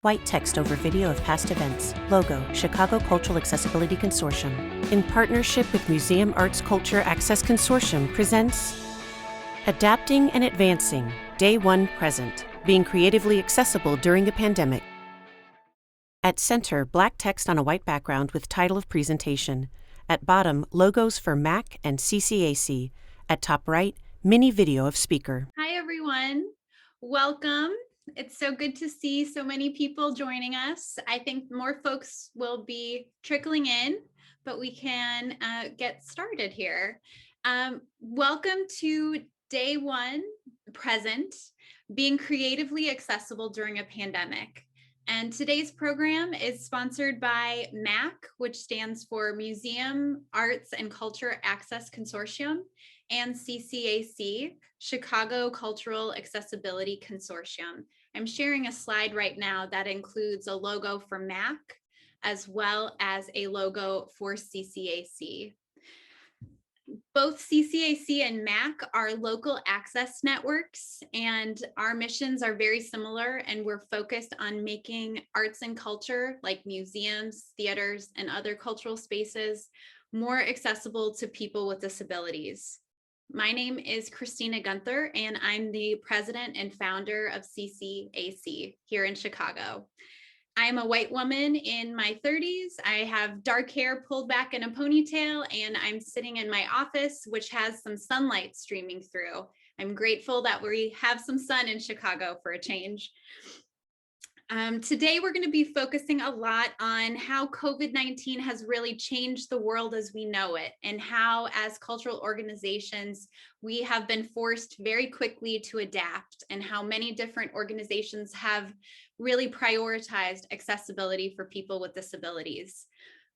White text over video of past events. Logo, Chicago Cultural Accessibility Consortium. In partnership with Museum Arts Culture Access Consortium presents Adapting and Advancing, Day 1 Present, Being Creatively Accessible During the Pandemic. At center, black text on a white background with title of presentation. At bottom, logos for MAC and CCAC. At top right, mini video of speaker. Hi, everyone. Welcome. It's so good to see so many people joining us. I think more folks will be trickling in, but we can get started here. Welcome to Day 1 Present, Being Creatively Accessible During a Pandemic. And today's program is sponsored by MAC, which stands for Museum Arts and Culture Access Consortium, and CCAC, Chicago Cultural Accessibility Consortium. I'm sharing a slide right now that includes a logo for MAC as well as a logo for CCAC. Both CCAC and MAC are local access networks, and our missions are very similar, and we're focused on making arts and culture like museums, theaters, and other cultural spaces more accessible to people with disabilities. My name is Christina Gunther, and I'm the president and founder of CCAC here in Chicago. I'm a white woman in my 30s. I have dark hair pulled back in a ponytail, and I'm sitting in my office, which has some sunlight streaming through. I'm grateful that we have some sun in Chicago for a change. Today, we're going to be focusing a lot on how COVID-19 has really changed the world as we know it, and how, as cultural organizations, we have been forced very quickly to adapt, and how many different organizations have really prioritized accessibility for people with disabilities.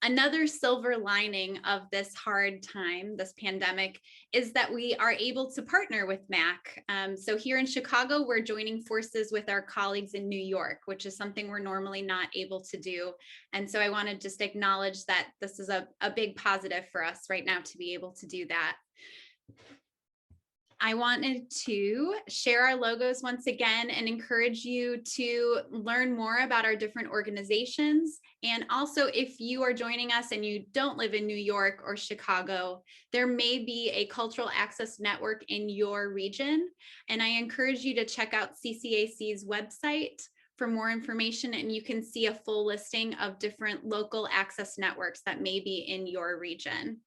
Another silver lining of this hard time, this pandemic, is that we are able to partner with MAC. So here in Chicago, we're joining forces with our colleagues in New York, which is something we're normally not able to do. And so I want to just acknowledge that this is a big positive for us right now to be able to do that. I wanted to share our logos once again and encourage you to learn more about our different organizations. And also, if you are joining us and you don't live in New York or Chicago, there may be a cultural access network in your region. And I encourage you to check out CCAC's website for more information, and you can see a full listing of different local access networks that may be in your region.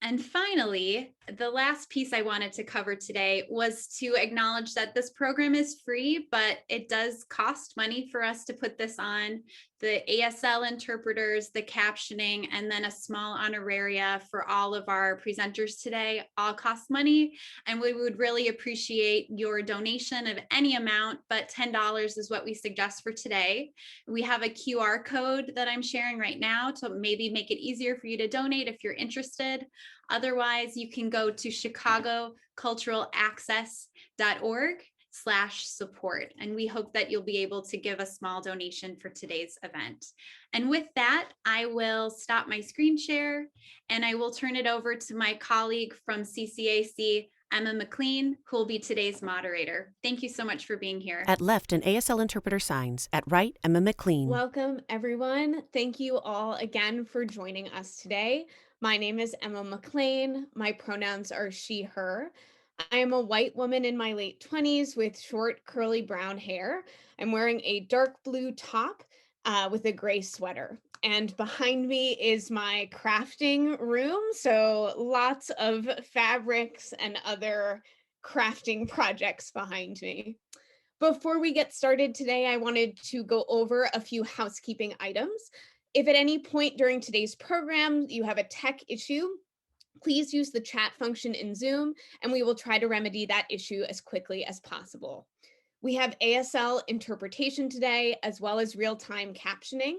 And finally, the last piece I wanted to cover today was to acknowledge that this program is free, but it does cost money for us to put this on. The ASL interpreters, the captioning, and then a small honoraria for all of our presenters today all cost money. And we would really appreciate your donation of any amount, but $10 is what we suggest for today. We have a QR code that I'm sharing right now to maybe make it easier for you to donate if you're interested. Otherwise, you can go to chicagoculturalaccess.org/support. And we hope that you'll be able to give a small donation for today's event. And with that, I will stop my screen share and I will turn it over to my colleague from CCAC, Emma McLean, who will be today's moderator. Thank you so much for being here. At left, an ASL interpreter signs. At right, Emma McLean. Welcome, everyone. Thank you all again for joining us today. My name is Emma McLean. My pronouns are she, her. I am a white woman in my late 20s with short, curly brown hair. I'm wearing a dark blue top with a gray sweater. And behind me is my crafting room. So lots of fabrics and other crafting projects behind me. Before we get started today, I wanted to go over a few housekeeping items. If at any point during today's program you have a tech issue, please use the chat function in Zoom, and we will try to remedy that issue as quickly as possible. We have ASL interpretation today, as well as real-time captioning.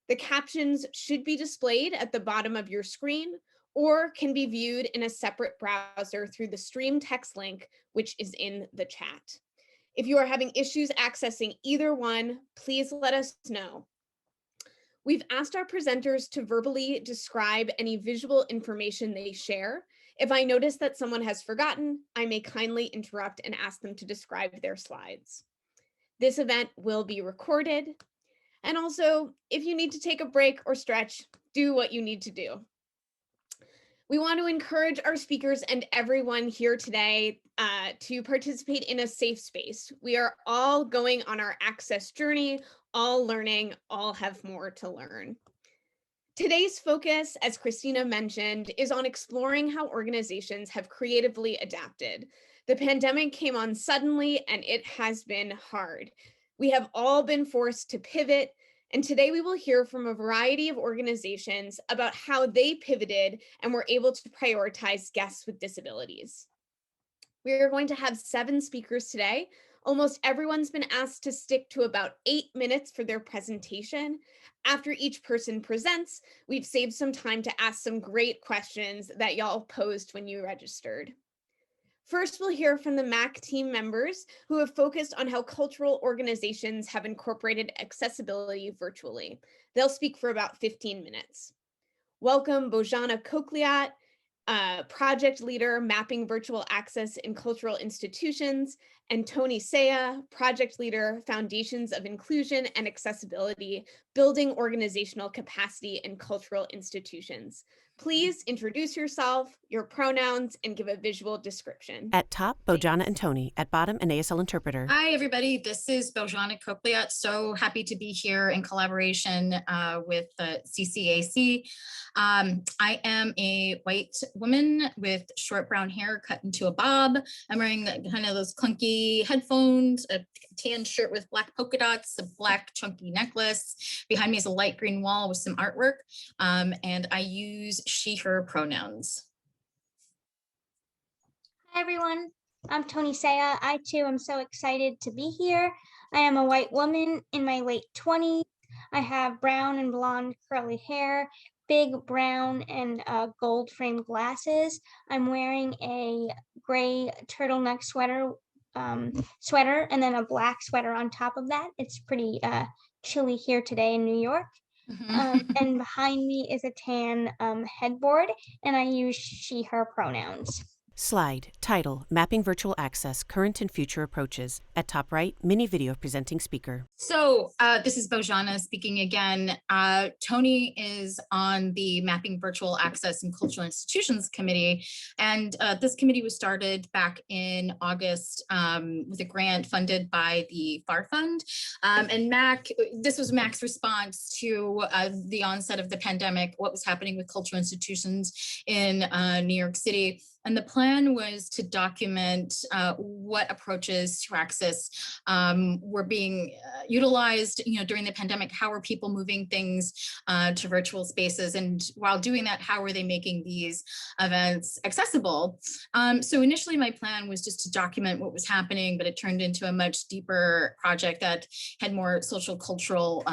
The captions should be displayed at the bottom of your screen or can be viewed in a separate browser through the stream text link, which is in the chat. If you are having issues accessing either one, please let us know. We've asked our presenters to verbally describe any visual information they share. If I notice that someone has forgotten, I may kindly interrupt and ask them to describe their slides. This event will be recorded. And also, if you need to take a break or stretch, do what you need to do. We want to encourage our speakers and everyone here today to participate in a safe space. We are all going on our access journey, all learning, all have more to learn. Today's focus, as Christina mentioned, is on exploring how organizations have creatively adapted. The pandemic came on suddenly and it has been hard. We have all been forced to pivot, and today we will hear from a variety of organizations about how they pivoted and were able to prioritize guests with disabilities. We are going to have 7 speakers today. Almost everyone's been asked to stick to about 8 minutes for their presentation. After each person presents, we've saved some time to ask some great questions that y'all posed when you registered. First, we'll hear from the MAC team members who have focused on how cultural organizations have incorporated accessibility virtually. They'll speak for about 15 minutes. Welcome Bojana Kokliat, project leader, mapping virtual access in cultural institutions, and Tony Saya, project leader, foundations of inclusion and accessibility, building organizational capacity in cultural institutions. Please introduce yourself, your pronouns, and give a visual description. At top, Bojana and Tony. At bottom, an ASL interpreter. Hi, everybody. This is Bojana Kokliat. So happy to be here in collaboration with CCAC. I am a white woman with short brown hair cut into a bob. I'm wearing kind of those clunky headphones, a tan shirt with black polka dots, a black chunky necklace. Behind me is a light green wall with some artwork. And I use she, her pronouns. Hi everyone, I'm Tony Saya. I too am so excited to be here. I am a white woman in my late 20s. I have brown and blonde curly hair, big brown and gold framed glasses. I'm wearing a gray turtleneck sweater and then a black sweater on top of that. It's pretty chilly here today in New York. And behind me is a tan headboard, and I use she, her pronouns. Slide. Title, Mapping Virtual Access, Current and Future Approaches. At top right, mini video presenting speaker. So this is Bojana speaking again. Tony is on the Mapping Virtual Access in Cultural Institutions Committee. And this committee was started back in August with a grant funded by the FAR Fund. And this was MAC's response to the onset of the pandemic, what was happening with cultural institutions in New York City. And the plan was to document what approaches to access were being utilized, during the pandemic. How are people moving things to virtual spaces? And while doing that, how are they making these events accessible? So initially, my plan was just to document what was happening, but it turned into a much deeper project that had more social, cultural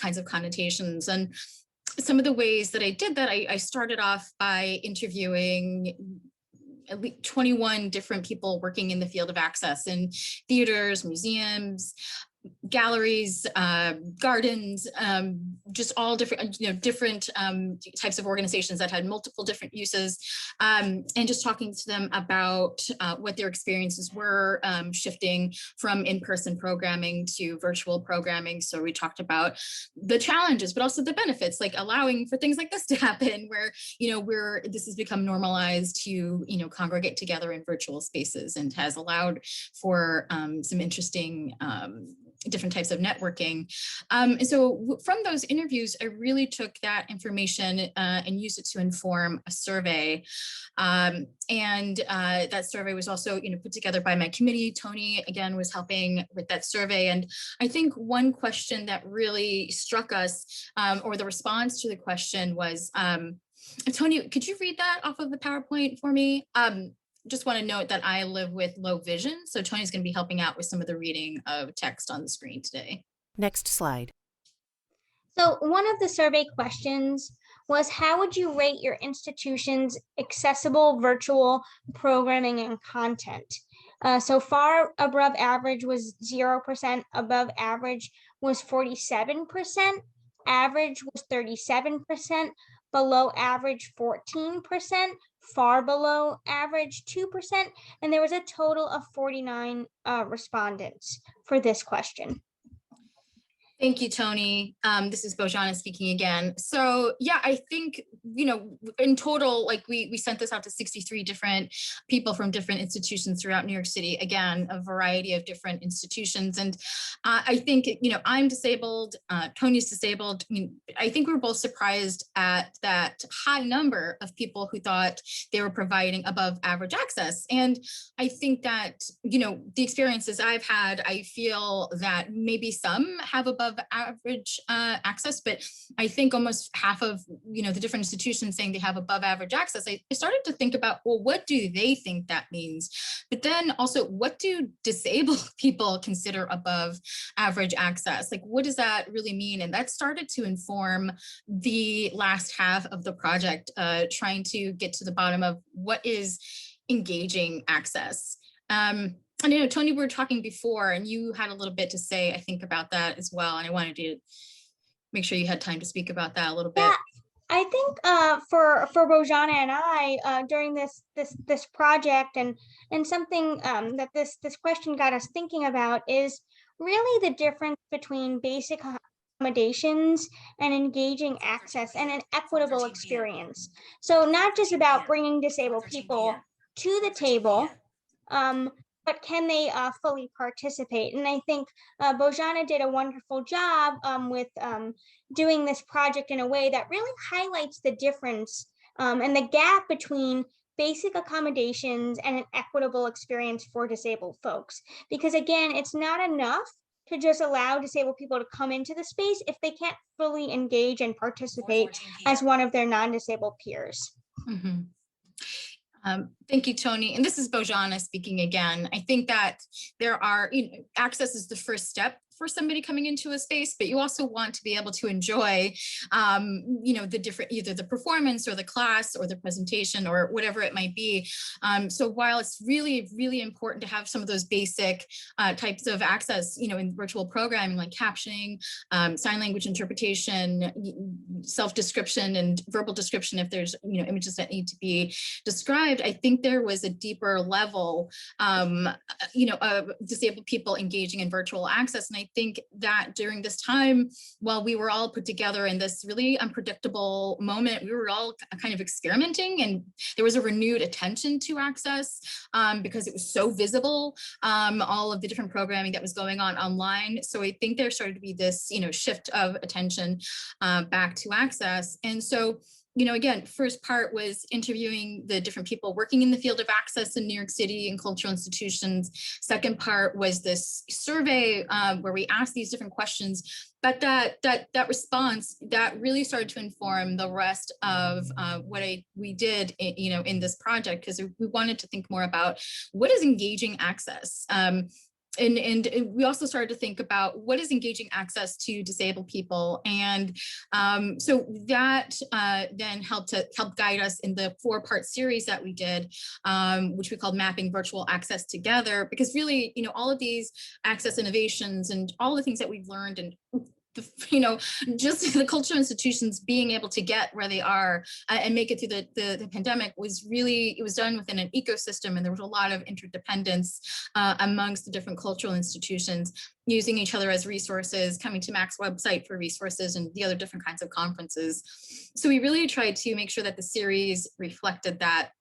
kinds of connotations. And some of the ways that I did that, I started off by interviewing at least 21 different people working in the field of access in theaters, museums, galleries, gardens, just all different, different types of organizations that had multiple different uses, and just talking to them about what their experiences were shifting from in-person programming to virtual programming. So we talked about the challenges, but also the benefits, like allowing for things like this to happen, where this has become normalized to congregate together in virtual spaces, and has allowed for some interesting different types of networking. And so from those interviews, I really took that information and used it to inform a survey. And that survey was also put together by my committee. Tony, again, was helping with that survey. And I think one question that really struck us, or the response to the question was, Tony, could you read that off of the PowerPoint for me? Just want to note that I live with low vision, so Tony's going to be helping out with some of the reading of text on the screen today. Next slide. So one of the survey questions was, how would you rate your institution's accessible virtual programming and content? So far above average was 0%, above average was 47%, average was 37%, below average 14%, far below average 2%, and there was a total of 49 respondents. for this question. Thank you, Tony. This is Bojana speaking again. So yeah, I think, in total, like we sent this out to 63 different people from different institutions throughout New York City. Again, a variety of different institutions. And I think, I'm disabled, Tony's disabled. I mean, I think we were both surprised at that high number of people who thought they were providing above average access. And I think that, the experiences I've had, I feel that maybe some have above average access, but I think almost half of the different institutions saying they have above average access. I started to think about, well, what do they think that means? But then also, what do disabled people consider above average access? Like, what does that really mean? And that started to inform the last half of the project, trying to get to the bottom of what is engaging access. And Tony, we were talking before, and you had a little bit to say, I think, about that as well. And I wanted to make sure you had time to speak about that a little bit. Yeah, I think for Bojana and I during this project, and something that this question got us thinking about is really the difference between basic accommodations and engaging access and an equitable experience. So not just about bringing disabled people to the table, but can they fully participate? And I think Bojana did a wonderful job with doing this project in a way that really highlights the difference and the gap between basic accommodations and an equitable experience for disabled folks. Because again, it's not enough to just allow disabled people to come into the space if they can't fully engage and participate as one of their non-disabled peers. Mm-hmm. Thank you, Tony. And this is Bojana speaking again. I think that there are, access is the first step for somebody coming into a space, but you also want to be able to enjoy, the different, either the performance or the class or the presentation or whatever it might be. So while it's really, really important to have some of those basic types of access, in virtual programming, like captioning, sign language interpretation, self-description and verbal description, if there's, images that need to be described, I think there was a deeper level, of disabled people engaging in virtual access. And I think that during this time, while we were all put together in this really unpredictable moment, we were all kind of experimenting, and there was a renewed attention to access because it was so visible, all of the different programming that was going on online. So I think there started to be this, shift of attention back to access. And so, again, first part was interviewing the different people working in the field of access in New York City and cultural institutions. Second part was this survey where we asked these different questions, but that response that really started to inform the rest of what we did, in this project, because we wanted to think more about what is engaging access. And we also started to think about what is engaging access to disabled people. And so that then helped guide us in the 4-part series that we did, which we called Mapping Virtual Access Together, because really, all of these access innovations and all the things that we've learned and just the cultural institutions being able to get where they are and make it through the pandemic was really, it was done within an ecosystem, and there was a lot of interdependence amongst the different cultural institutions, using each other as resources, coming to MAC's website for resources and the other different kinds of conferences. So we really tried to make sure that the series reflected that.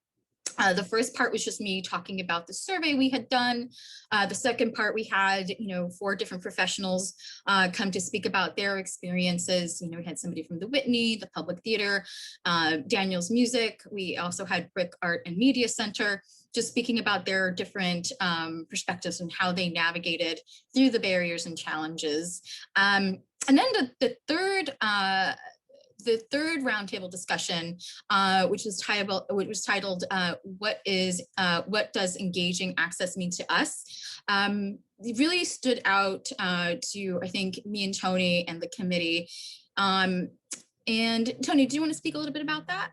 The first part was just me talking about the survey we had done. The second part, we had, 4 different professionals come to speak about their experiences. We had somebody from the Whitney, the Public Theater, Daniel's Music. We also had Brick Art and Media Center, just speaking about their different perspectives and how they navigated through the barriers and challenges. And then the third roundtable discussion, which was titled "What Does Engaging Access Mean to Us?" It really stood out to, I think, me and Tony and the committee. And Tony, do you want to speak a little bit about that?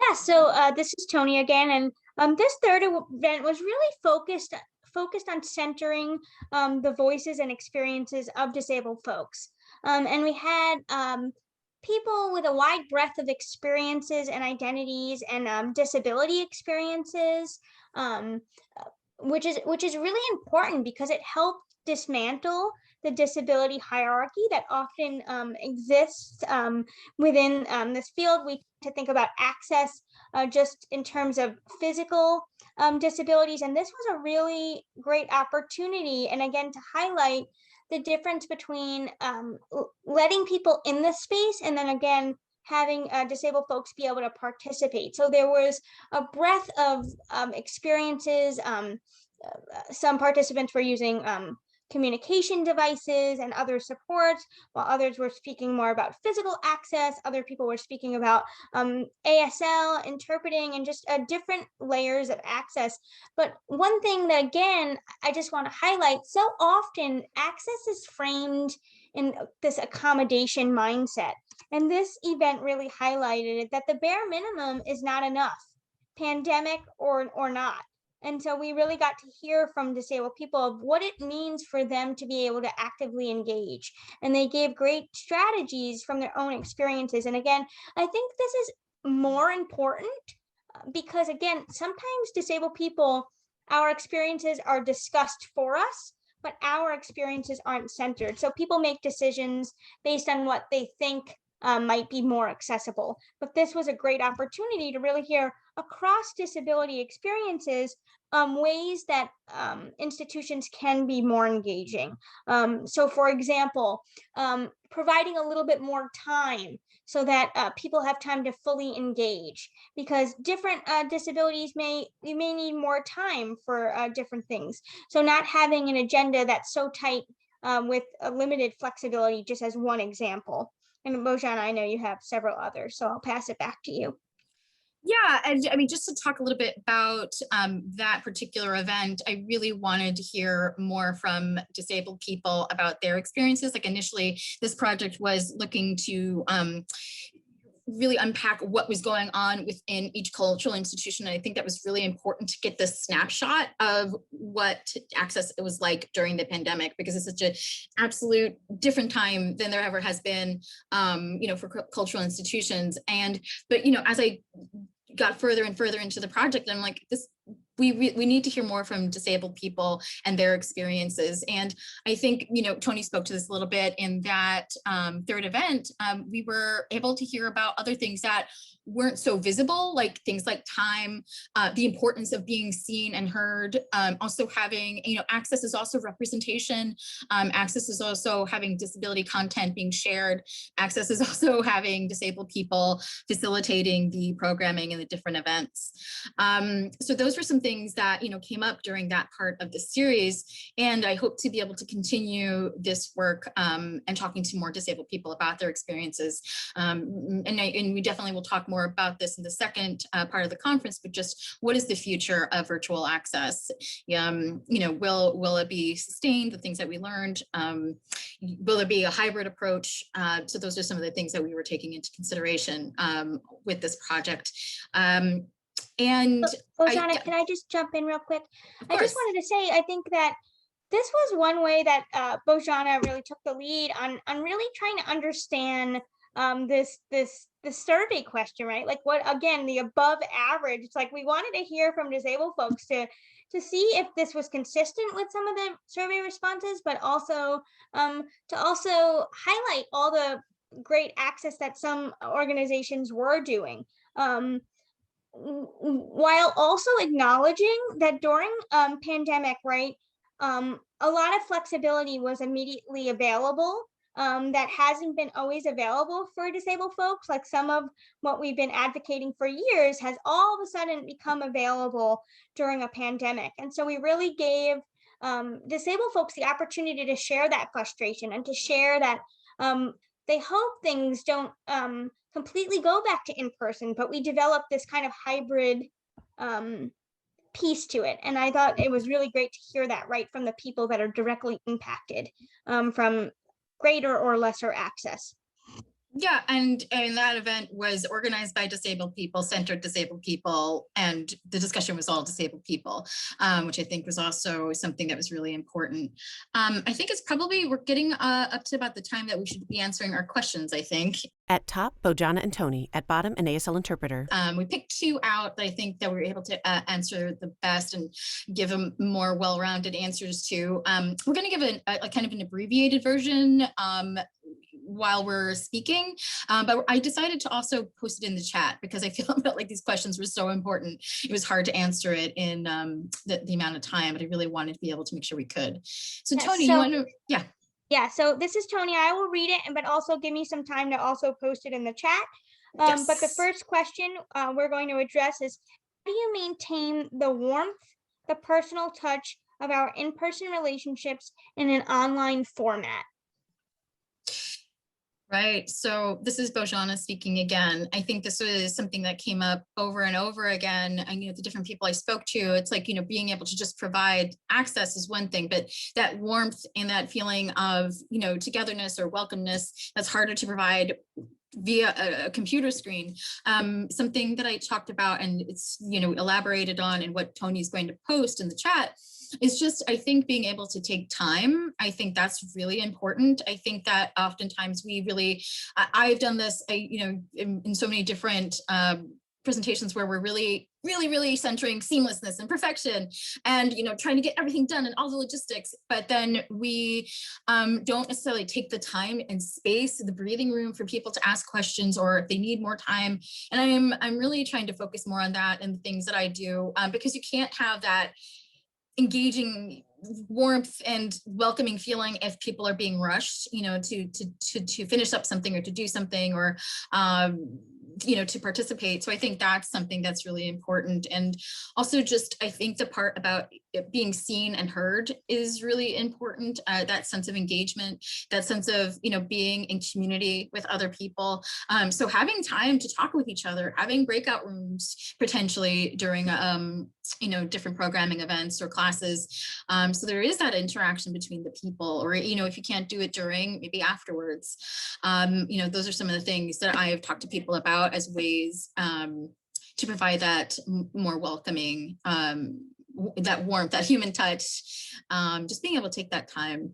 Yeah. So this is Tony again, and this third event was really focused on centering the voices and experiences of disabled folks, and we had people with a wide breadth of experiences and identities and disability experiences, which is really important because it helped dismantle the disability hierarchy that often exists within this field. We to think about access just in terms of physical disabilities, and this was a really great opportunity, and again, to highlight the difference between letting people in this space and then again having disabled folks be able to participate. So there was a breadth of experiences. Some participants were using communication devices and other supports, while others were speaking more about physical access. Other people were speaking about ASL, interpreting, and just different layers of access. But one thing that, again, I just want to highlight, so often access is framed in this accommodation mindset. And this event really highlighted that the bare minimum is not enough, pandemic or not. And so we really got to hear from disabled people of what it means for them to be able to actively engage. And they gave great strategies from their own experiences. And again, I think this is more important because, again, sometimes disabled people, our experiences are discussed for us, but our experiences aren't centered. So people make decisions based on what they think might be more accessible. But this was a great opportunity to really hear across disability experiences ways that institutions can be more engaging. So for example, providing a little bit more time so that people have time to fully engage, because different disabilities you may need more time for different things. So not having an agenda that's so tight with a limited flexibility, just as one example. And Bojana, I know you have several others, so I'll pass it back to you. Yeah, and I mean, just to talk a little bit about that particular event, I really wanted to hear more from disabled people about their experiences. Like initially, this project was looking to really unpack what was going on within each cultural institution. And I think that was really important to get this snapshot of what access it was like during the pandemic, because it's such an absolute different time than there ever has been, for cultural institutions. But as I got further and further into the project, I'm like, we need to hear more from disabled people and their experiences. And I think, Tony spoke to this a little bit in that third event. We were able to hear about other things that weren't so visible, like things like time, the importance of being seen and heard. Also having, access is also representation. Access is also having disability content being shared. Access is also having disabled people facilitating the programming and the different events. So those were some things that, came up during that part of the series. And I hope to be able to continue this work and talking to more disabled people about their experiences. And we definitely will talk more about this in the second part of the conference, but just what is the future of virtual access? Will it be sustained, the things that we learned? Will it be a hybrid approach? So those are some of the things that we were taking into consideration with this project. And Bojana, can I just jump in real quick? I just wanted to say, I think that this was one way that Bojana really took the lead on really trying to understand the survey question, right? Like what, again, the above average. It's like we wanted to hear from disabled folks to see if this was consistent with some of the survey responses, but also to also highlight all the great access that some organizations were doing. While also acknowledging that during pandemic, right, a lot of flexibility was immediately available that hasn't been always available for disabled folks. Like some of what we've been advocating for years has all of a sudden become available during a pandemic. And so we really gave disabled folks the opportunity to share that frustration and to share that they hope things don't completely go back to in-person, but we developed this kind of hybrid piece to it. And I thought it was really great to hear that right from the people that are directly impacted from greater or lesser access. Yeah, and that event was organized by disabled people, centered disabled people, and the discussion was all disabled people, which I think was also something that was really important. I think it's probably, we're getting up to about the time that we should be answering our questions, I think. At top, Bojana and Tony. At bottom, an ASL interpreter. We picked two out that I think that we were able to answer the best and give them more well-rounded answers to. We're going to give a kind of an abbreviated version while we're speaking, but I decided to also post it in the chat because I felt like these questions were so important. It was hard to answer it in the amount of time, but I really wanted to be able to make sure we could. So Yeah, Tony, so- you want to, yeah. Yeah, so this is Tony. I will read it, but also give me some time to also post it in the chat. But the Yes. first question we're going to address is, how do you maintain the warmth, the personal touch of our in-person relationships in an online format? Right. So this is Bojana speaking again. I think this was something that came up over and over again. And, the different people I spoke to, it's like, being able to just provide access is one thing, but that warmth and that feeling of, togetherness or welcomeness, that's harder to provide via a computer screen. Something that I talked about and it's, elaborated on and what Tony's going to post in the chat is just, I think being able to take time, I think that's really important. I think that oftentimes we really, I've done this, in so many different presentations where we're really centering seamlessness and perfection and, trying to get everything done and all the logistics, but then we don't necessarily take the time and space, the breathing room for people to ask questions or if they need more time. And I'm really trying to focus more on that and the things that I do because you can't have that engaging warmth and welcoming feeling if people are being rushed, to finish up something or to do something or, to participate. So I think that's something that's really important. And also just, I think the part about it being seen and heard is really important. That sense of engagement, that sense of, being in community with other people. So having time to talk with each other, having breakout rooms potentially during, different programming events or classes. So there is that interaction between the people or, if you can't do it during, maybe afterwards. Those are some of the things that I've talked to people about as ways to provide that more welcoming, that warmth, that human touch, just being able to take that time.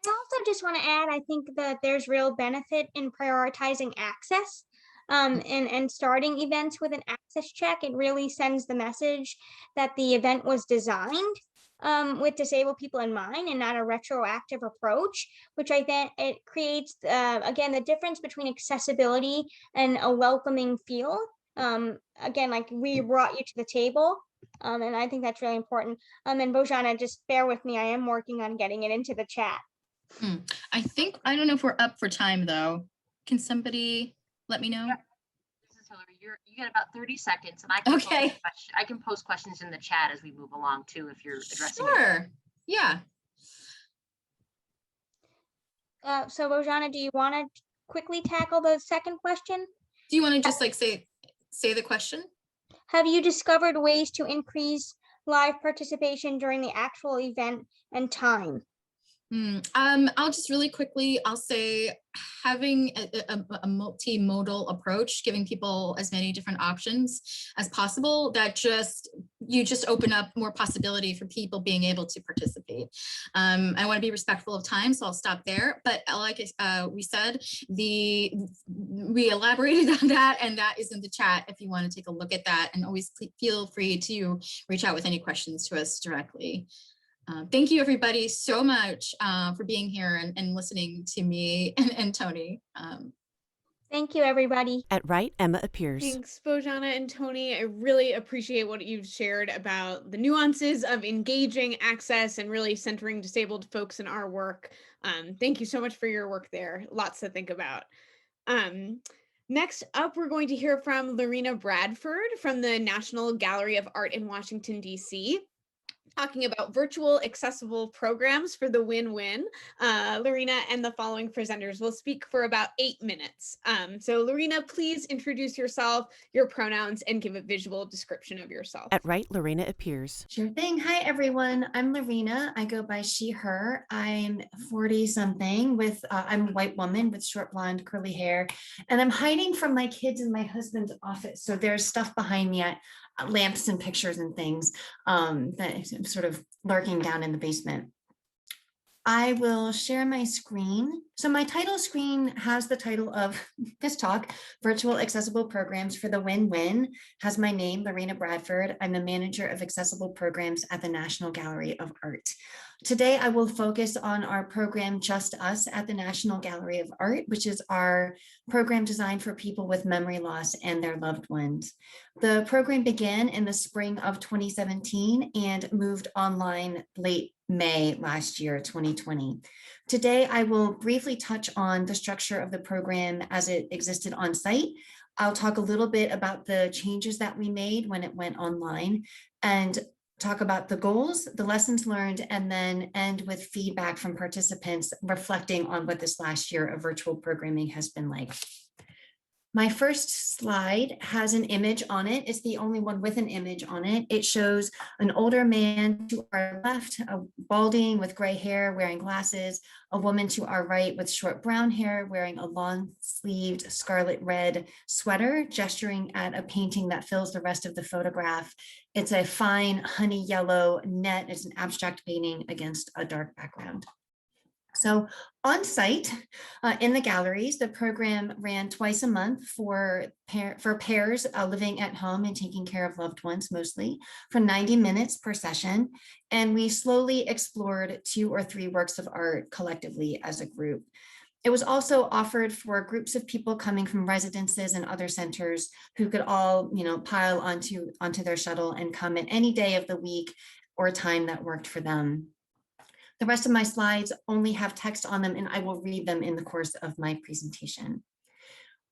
I also just want to add, I think that there's real benefit in prioritizing access and starting events with an access check. It really sends the message that the event was designed with disabled people in mind and not a retroactive approach, which I think it creates, again, the difference between accessibility and a welcoming feel. Again, like we brought you to the table. And I think that's really important. And Bojana, just bear with me. I am working on getting it into the chat. I don't know if we're up for time though. Can somebody let me know? Yeah. This is Hillary. You get about 30 seconds and I can, okay. I can post questions in the chat as we move along too, if you're addressing Sure. it. Yeah. So Bojana, do you want to quickly tackle the second question? Do you want to just like say the question? Have you discovered ways to increase live participation during the actual event and time? I'll just really quickly, I'll say having a multimodal approach, giving people as many different options as possible, that you just open up more possibility for people being able to participate. I want to be respectful of time, so I'll stop there. But like we said, we elaborated on that, and that is in the chat if you want to take a look at that, and always feel free to reach out with any questions to us directly. Thank you everybody so much for being here and listening to me and Tony. Thank you, everybody. At right, Emma appears. Thanks, Bojana and Tony. I really appreciate what you've shared about the nuances of engaging access and really centering disabled folks in our work. Thank you so much for your work there. Lots to think about. Next up, we're going to hear from Lorena Bradford from the National Gallery of Art in Washington, D.C. talking about virtual accessible programs for the win-win. Lorena and the following presenters will speak for about 8 minutes. So Lorena, please introduce yourself, your pronouns, and give a visual description of yourself. At right, Lorena appears. Sure thing. Hi, everyone. I'm Lorena. I go by she, her. I'm 40 something with, I'm a white woman with short blonde curly hair, and I'm hiding from my kids in my husband's office. So there's stuff behind me, lamps and pictures and things that I'm sort of lurking down in the basement. I will share my screen. So my title screen has the title of this talk, Virtual Accessible Programs for the Win-Win, has my name, Lorena Bradford. I'm the manager of accessible programs at the National Gallery of Art. Today, I will focus on our program, Just Us, at the National Gallery of Art, which is our program designed for people with memory loss and their loved ones. The program began in the spring of 2017 and moved online late May last year, 2020. Today, I will briefly touch on the structure of the program as it existed on site. I'll talk a little bit about the changes that we made when it went online and talk about the goals, the lessons learned, and then end with feedback from participants reflecting on what this last year of virtual programming has been like. My first slide has an image on it. It's the only one with an image on it. It shows an older man to our left, a balding with gray hair, wearing glasses, a woman to our right with short brown hair, wearing a long-sleeved scarlet red sweater, gesturing at a painting that fills the rest of the photograph. It's a fine honey yellow net. It's an abstract painting against a dark background. So on site in the galleries, the program ran twice a month for pairs living at home and taking care of loved ones, mostly for 90 minutes per session. And we slowly explored 2 or 3 works of art collectively as a group. It was also offered for groups of people coming from residences and other centers who could all, pile onto their shuttle and come at any day of the week or time that worked for them. The rest of my slides only have text on them, and I will read them in the course of my presentation.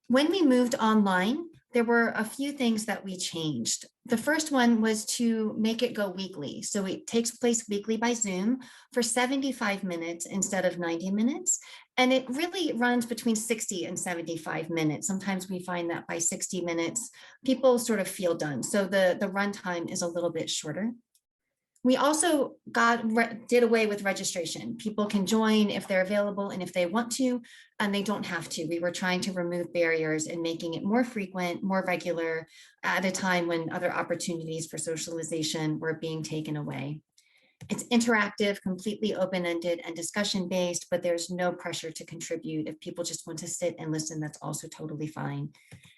When we moved online, there were a few things that we changed. The first one was to make it go weekly. So it takes place weekly by Zoom for 75 minutes instead of 90 minutes. And it really runs between 60 and 75 minutes. Sometimes we find that by 60 minutes, people sort of feel done. So the runtime is a little bit shorter. We also did away with registration. People can join if they're available and if they want to, and they don't have to. We were trying to remove barriers and making it more frequent, more regular at a time when other opportunities for socialization were being taken away. It's interactive, completely open-ended and discussion-based, but there's no pressure to contribute. If people just want to sit and listen, that's also totally fine.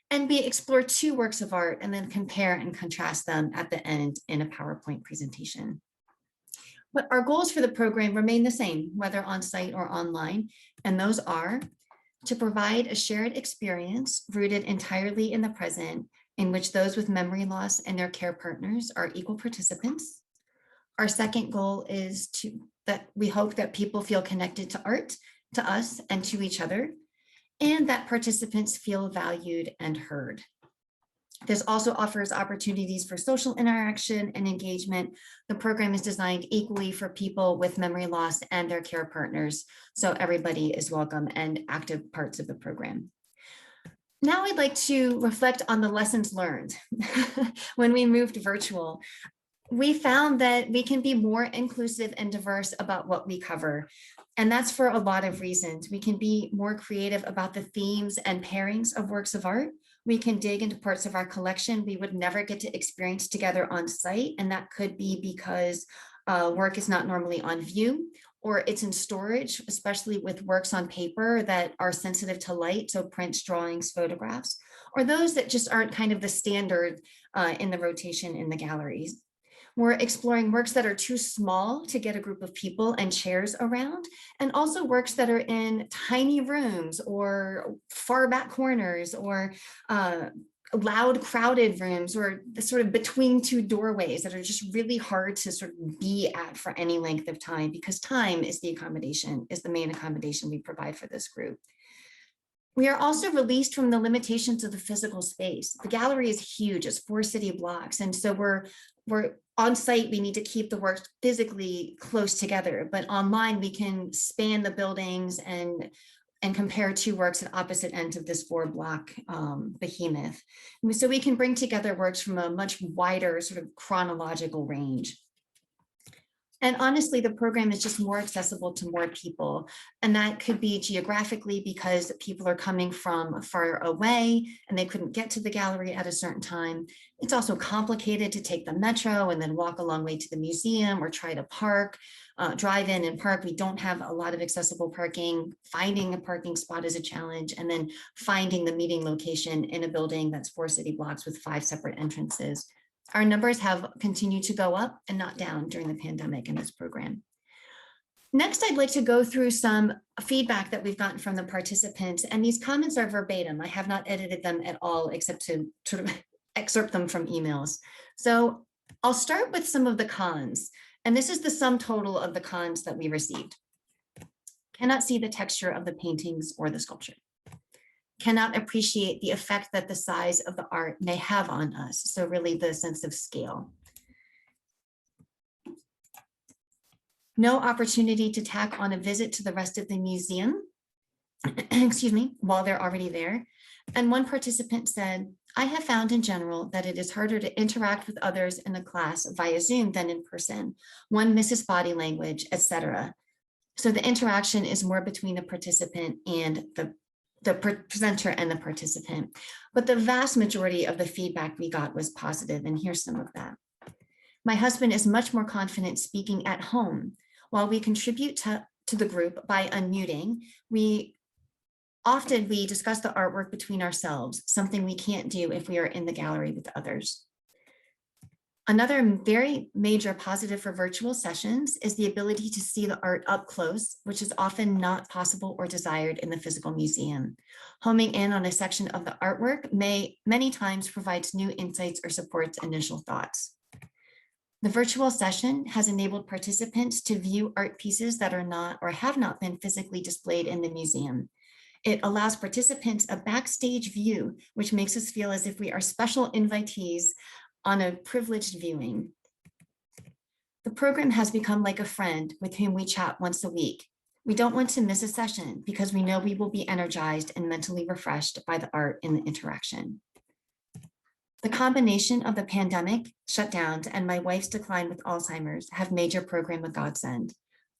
And we explore 2 works of art and then compare and contrast them at the end in a PowerPoint presentation. But our goals for the program remain the same, whether on site or online, and those are to provide a shared experience rooted entirely in the present, in which those with memory loss and their care partners are equal participants. Our second goal is that we hope that people feel connected to art, to us, and to each other, and that participants feel valued and heard. This also offers opportunities for social interaction and engagement. The program is designed equally for people with memory loss and their care partners, so everybody is welcome and active parts of the program. Now I'd like to reflect on the lessons learned when we moved virtual. We found that we can be more inclusive and diverse about what we cover. And that's for a lot of reasons. We can be more creative about the themes and pairings of works of art. We can dig into parts of our collection we would never get to experience together on site. And that could be because work is not normally on view, or it's in storage, especially with works on paper that are sensitive to light, so prints, drawings, photographs, or those that just aren't kind of the standard in the rotation in the galleries. We're exploring works that are too small to get a group of people and chairs around, and also works that are in tiny rooms or far back corners or loud crowded rooms or the sort of between 2 doorways that are just really hard to sort of be at for any length of time, because time is the main accommodation we provide for this group. We are also released from the limitations of the physical space. The gallery is huge, it's 4 city blocks. And so we're on site, we need to keep the works physically close together, but online we can span the buildings and compare 2 works at opposite ends of this 4-block behemoth. So we can bring together works from a much wider sort of chronological range. And honestly, the program is just more accessible to more people. And that could be geographically because people are coming from far away and they couldn't get to the gallery at a certain time. It's also complicated to take the metro and then walk a long way to the museum or try to park, drive in and park. We don't have a lot of accessible parking. Finding a parking spot is a challenge. And then finding the meeting location in a building that's 4 city blocks with 5 separate entrances. Our numbers have continued to go up and not down during the pandemic in this program. Next, I'd like to go through some feedback that we've gotten from the participants, and these comments are verbatim. I have not edited them at all except to sort of excerpt them from emails. So I'll start with some of the cons, and this is the sum total of the cons that we received. Cannot see the texture of the paintings or the sculpture. Cannot appreciate the effect that the size of the art may have on us. So really the sense of scale. No opportunity to tack on a visit to the rest of the museum, excuse me, while they're already there. And one participant said, I have found in general that it is harder to interact with others in the class via Zoom than in person. One misses body language, etc. So the interaction is more between the participant and the presenter and the participant, but the vast majority of the feedback we got was positive, and here's some of that. My husband is much more confident speaking at home. While we contribute to the group by unmuting, we discuss the artwork between ourselves, something we can't do if we are in the gallery with others. Another very major positive for virtual sessions is the ability to see the art up close, which is often not possible or desired in the physical museum. Homing in on a section of the artwork many times provides new insights or supports initial thoughts. The virtual session has enabled participants to view art pieces that are not or have not been physically displayed in the museum. It allows participants a backstage view, which makes us feel as if we are special invitees on a privileged viewing. The program has become like a friend with whom we chat once a week. We don't want to miss a session because we know we will be energized and mentally refreshed by the art and the interaction. The combination of the pandemic, shutdowns, and my wife's decline with Alzheimer's have made your program a godsend.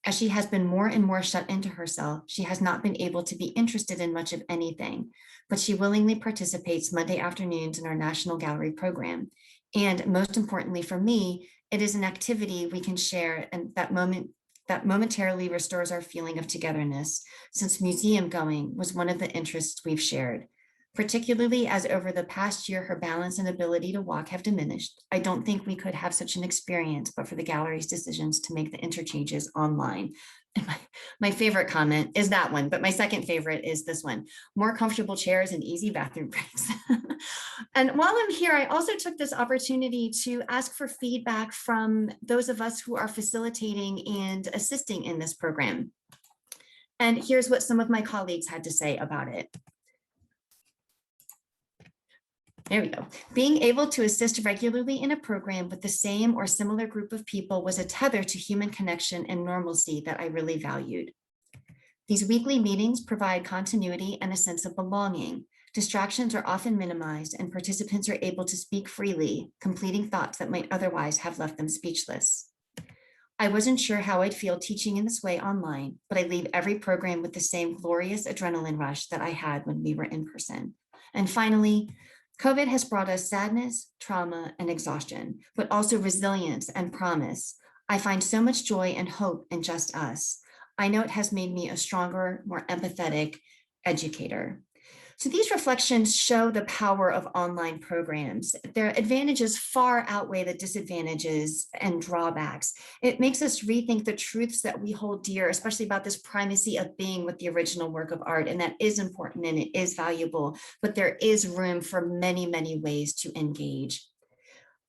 As she has been more and more shut into herself, she has not been able to be interested in much of anything, but she willingly participates Monday afternoons in our National Gallery program. And most importantly for me, it is an activity we can share and that momentarily restores our feeling of togetherness, since museum going was one of the interests we've shared. Particularly as over the past year, her balance and ability to walk have diminished. I don't think we could have such an experience, but for the gallery's decisions to make the interchanges online. And my favorite comment is that one, but my second favorite is this one: more comfortable chairs and easy bathroom breaks. And while I'm here, I also took this opportunity to ask for feedback from those of us who are facilitating and assisting in this program. And here's what some of my colleagues had to say about it. There we go. Being able to assist regularly in a program with the same or similar group of people was a tether to human connection and normalcy that I really valued. These weekly meetings provide continuity and a sense of belonging. Distractions are often minimized and participants are able to speak freely, completing thoughts that might otherwise have left them speechless. I wasn't sure how I'd feel teaching in this way online, but I leave every program with the same glorious adrenaline rush that I had when we were in person. And finally, COVID has brought us sadness, trauma, and exhaustion, but also resilience and promise. I find so much joy and hope in just us. I know it has made me a stronger, more empathetic educator. So these reflections show the power of online programs. Their advantages far outweigh the disadvantages and drawbacks. It makes us rethink the truths that we hold dear, especially about this primacy of being with the original work of art. And that is important and it is valuable, but there is room for many, many ways to engage.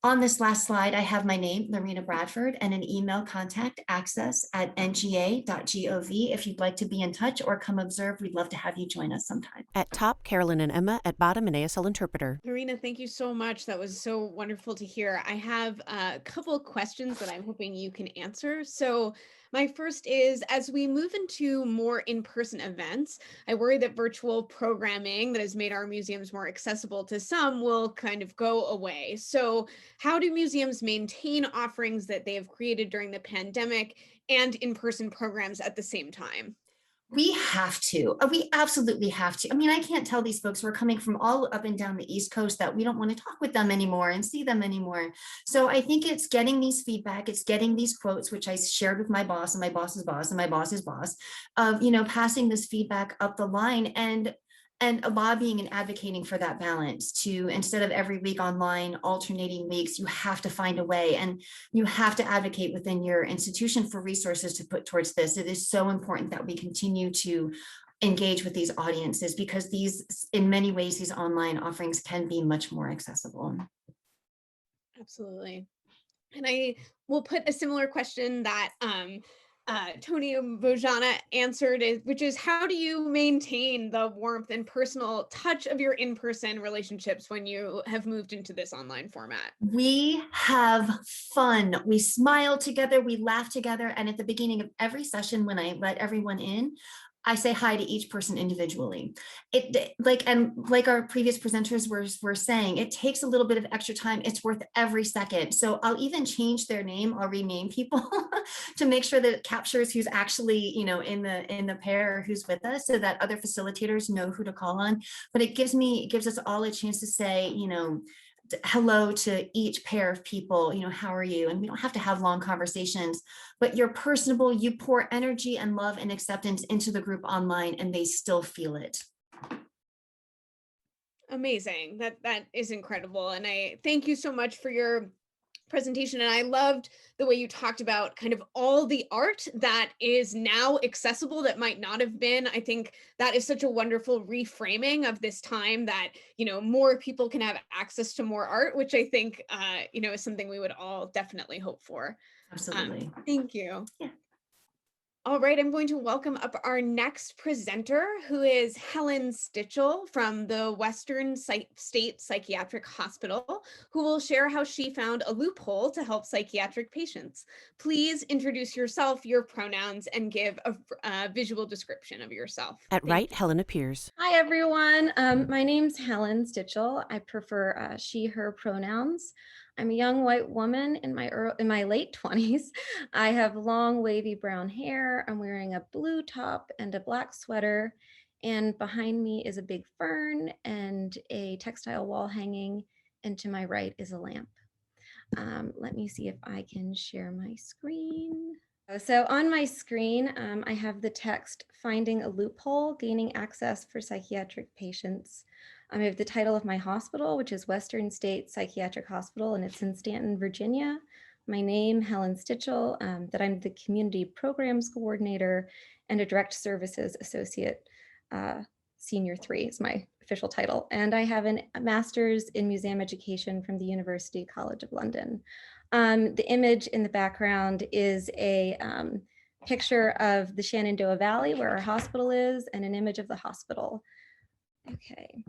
On this last slide, I have my name, Lorena Bradford, and an email contact, access@nga.gov. If you'd like to be in touch or come observe, we'd love to have you join us sometime. At top, Carolyn and Emma. At bottom, an ASL interpreter. Lorena, thank you so much. That was so wonderful to hear. I have a couple of questions that I'm hoping you can answer. So my first is, as we move into more in-person events, I worry that virtual programming that has made our museums more accessible to some will kind of go away. So how do museums maintain offerings that they have created during the pandemic and in-person programs at the same time? We have to. We absolutely have to. I mean, I can't tell these folks who are coming from all up and down the East Coast that we don't want to talk with them anymore and see them anymore. So I think it's getting these feedback, it's getting these quotes, which I shared with my boss and my boss's boss and my boss's boss, of, passing this feedback up the line and lobbying and advocating for that balance to, instead of every week online, alternating weeks, you have to find a way and you have to advocate within your institution for resources to put towards this. It is so important that we continue to engage with these audiences because in many ways, these online offerings can be much more accessible. Absolutely. And I will put a similar question that Tony and Bojana answered, which is, how do you maintain the warmth and personal touch of your in-person relationships when you have moved into this online format? We have fun. We smile together, we laugh together. And at the beginning of every session, when I let everyone in, I say hi to each person individually. Like our previous presenters were saying, it takes a little bit of extra time. It's worth every second. So I'll even change their name. I'll rename people to make sure that it captures who's actually, in the pair or who's with us, so that other facilitators know who to call on. But it gives us all a chance to say, hello to each pair of people, how are you? And we don't have to have long conversations, but you're personable, you pour energy and love and acceptance into the group online and they still feel it. Amazing. That is incredible. And I thank you so much for your presentation. And I loved the way you talked about kind of all the art that is now accessible that might not have been. I think that is such a wonderful reframing of this time that, more people can have access to more art, which I think, is something we would all definitely hope for. Absolutely. Thank you. Yeah. All right, I'm going to welcome up our next presenter, who is Helen Stitchell from the Western State Psychiatric Hospital, who will share how she found a loophole to help psychiatric patients. Please introduce yourself, your pronouns, and give a visual description of yourself. At right, Helen appears. Hi, everyone. My name's Helen Stitchell. I prefer she, her pronouns. I'm a young white woman in my late 20s. I have long wavy brown hair. I'm wearing a blue top and a black sweater. And behind me is a big fern and a textile wall hanging. And to my right is a lamp. Let me see if I can share my screen. So on my screen, I have the text, "Finding a Loophole, Gaining Access for Psychiatric Patients." I have the title of my hospital, which is Western State Psychiatric Hospital, and it's in Stanton, Virginia. My name, Helen Stitchell, that I'm the Community Programs Coordinator and a Direct Services Associate, Senior 3 is my official title. And I have a master's in museum education from the University College of London. The image in the background is a picture of the Shenandoah Valley, where our hospital is, and an image of the hospital. Okay.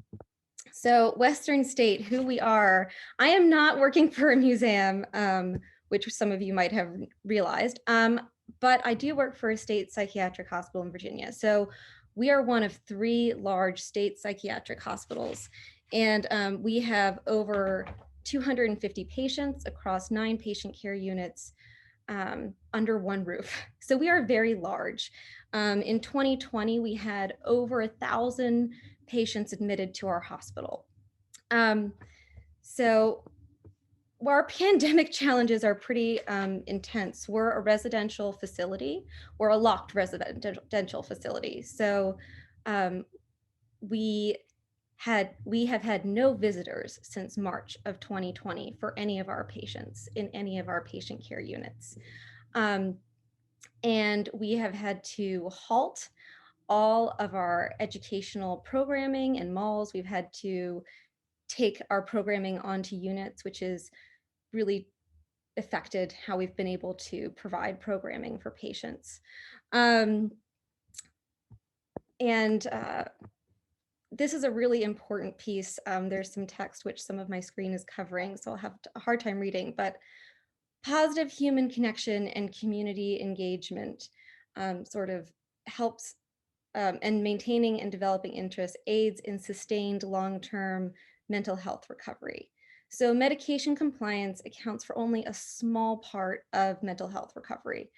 So Western State, who we are. I am not working for a museum, which some of you might have realized, but I do work for a state psychiatric hospital in Virginia. So we are one of 3 large state psychiatric hospitals, and we have over 250 patients across 9 patient care units under one roof. So we are very large. In 2020, we had over 1,000 patients admitted to our hospital. So our pandemic challenges are pretty intense. We're a residential facility. We're a locked residential facility. So we have had no visitors since March of 2020 for any of our patients in any of our patient care units. And we have had to halt all of our educational programming and malls. We've had to take our programming onto units, which is really affected how we've been able to provide programming for patients. This is a really important piece. There's some text which some of my screen is covering, so I'll have a hard time reading, but positive human connection and community engagement sort of helps and maintaining and developing interest aids in sustained long-term mental health recovery. So medication compliance accounts for only a small part of mental health recovery.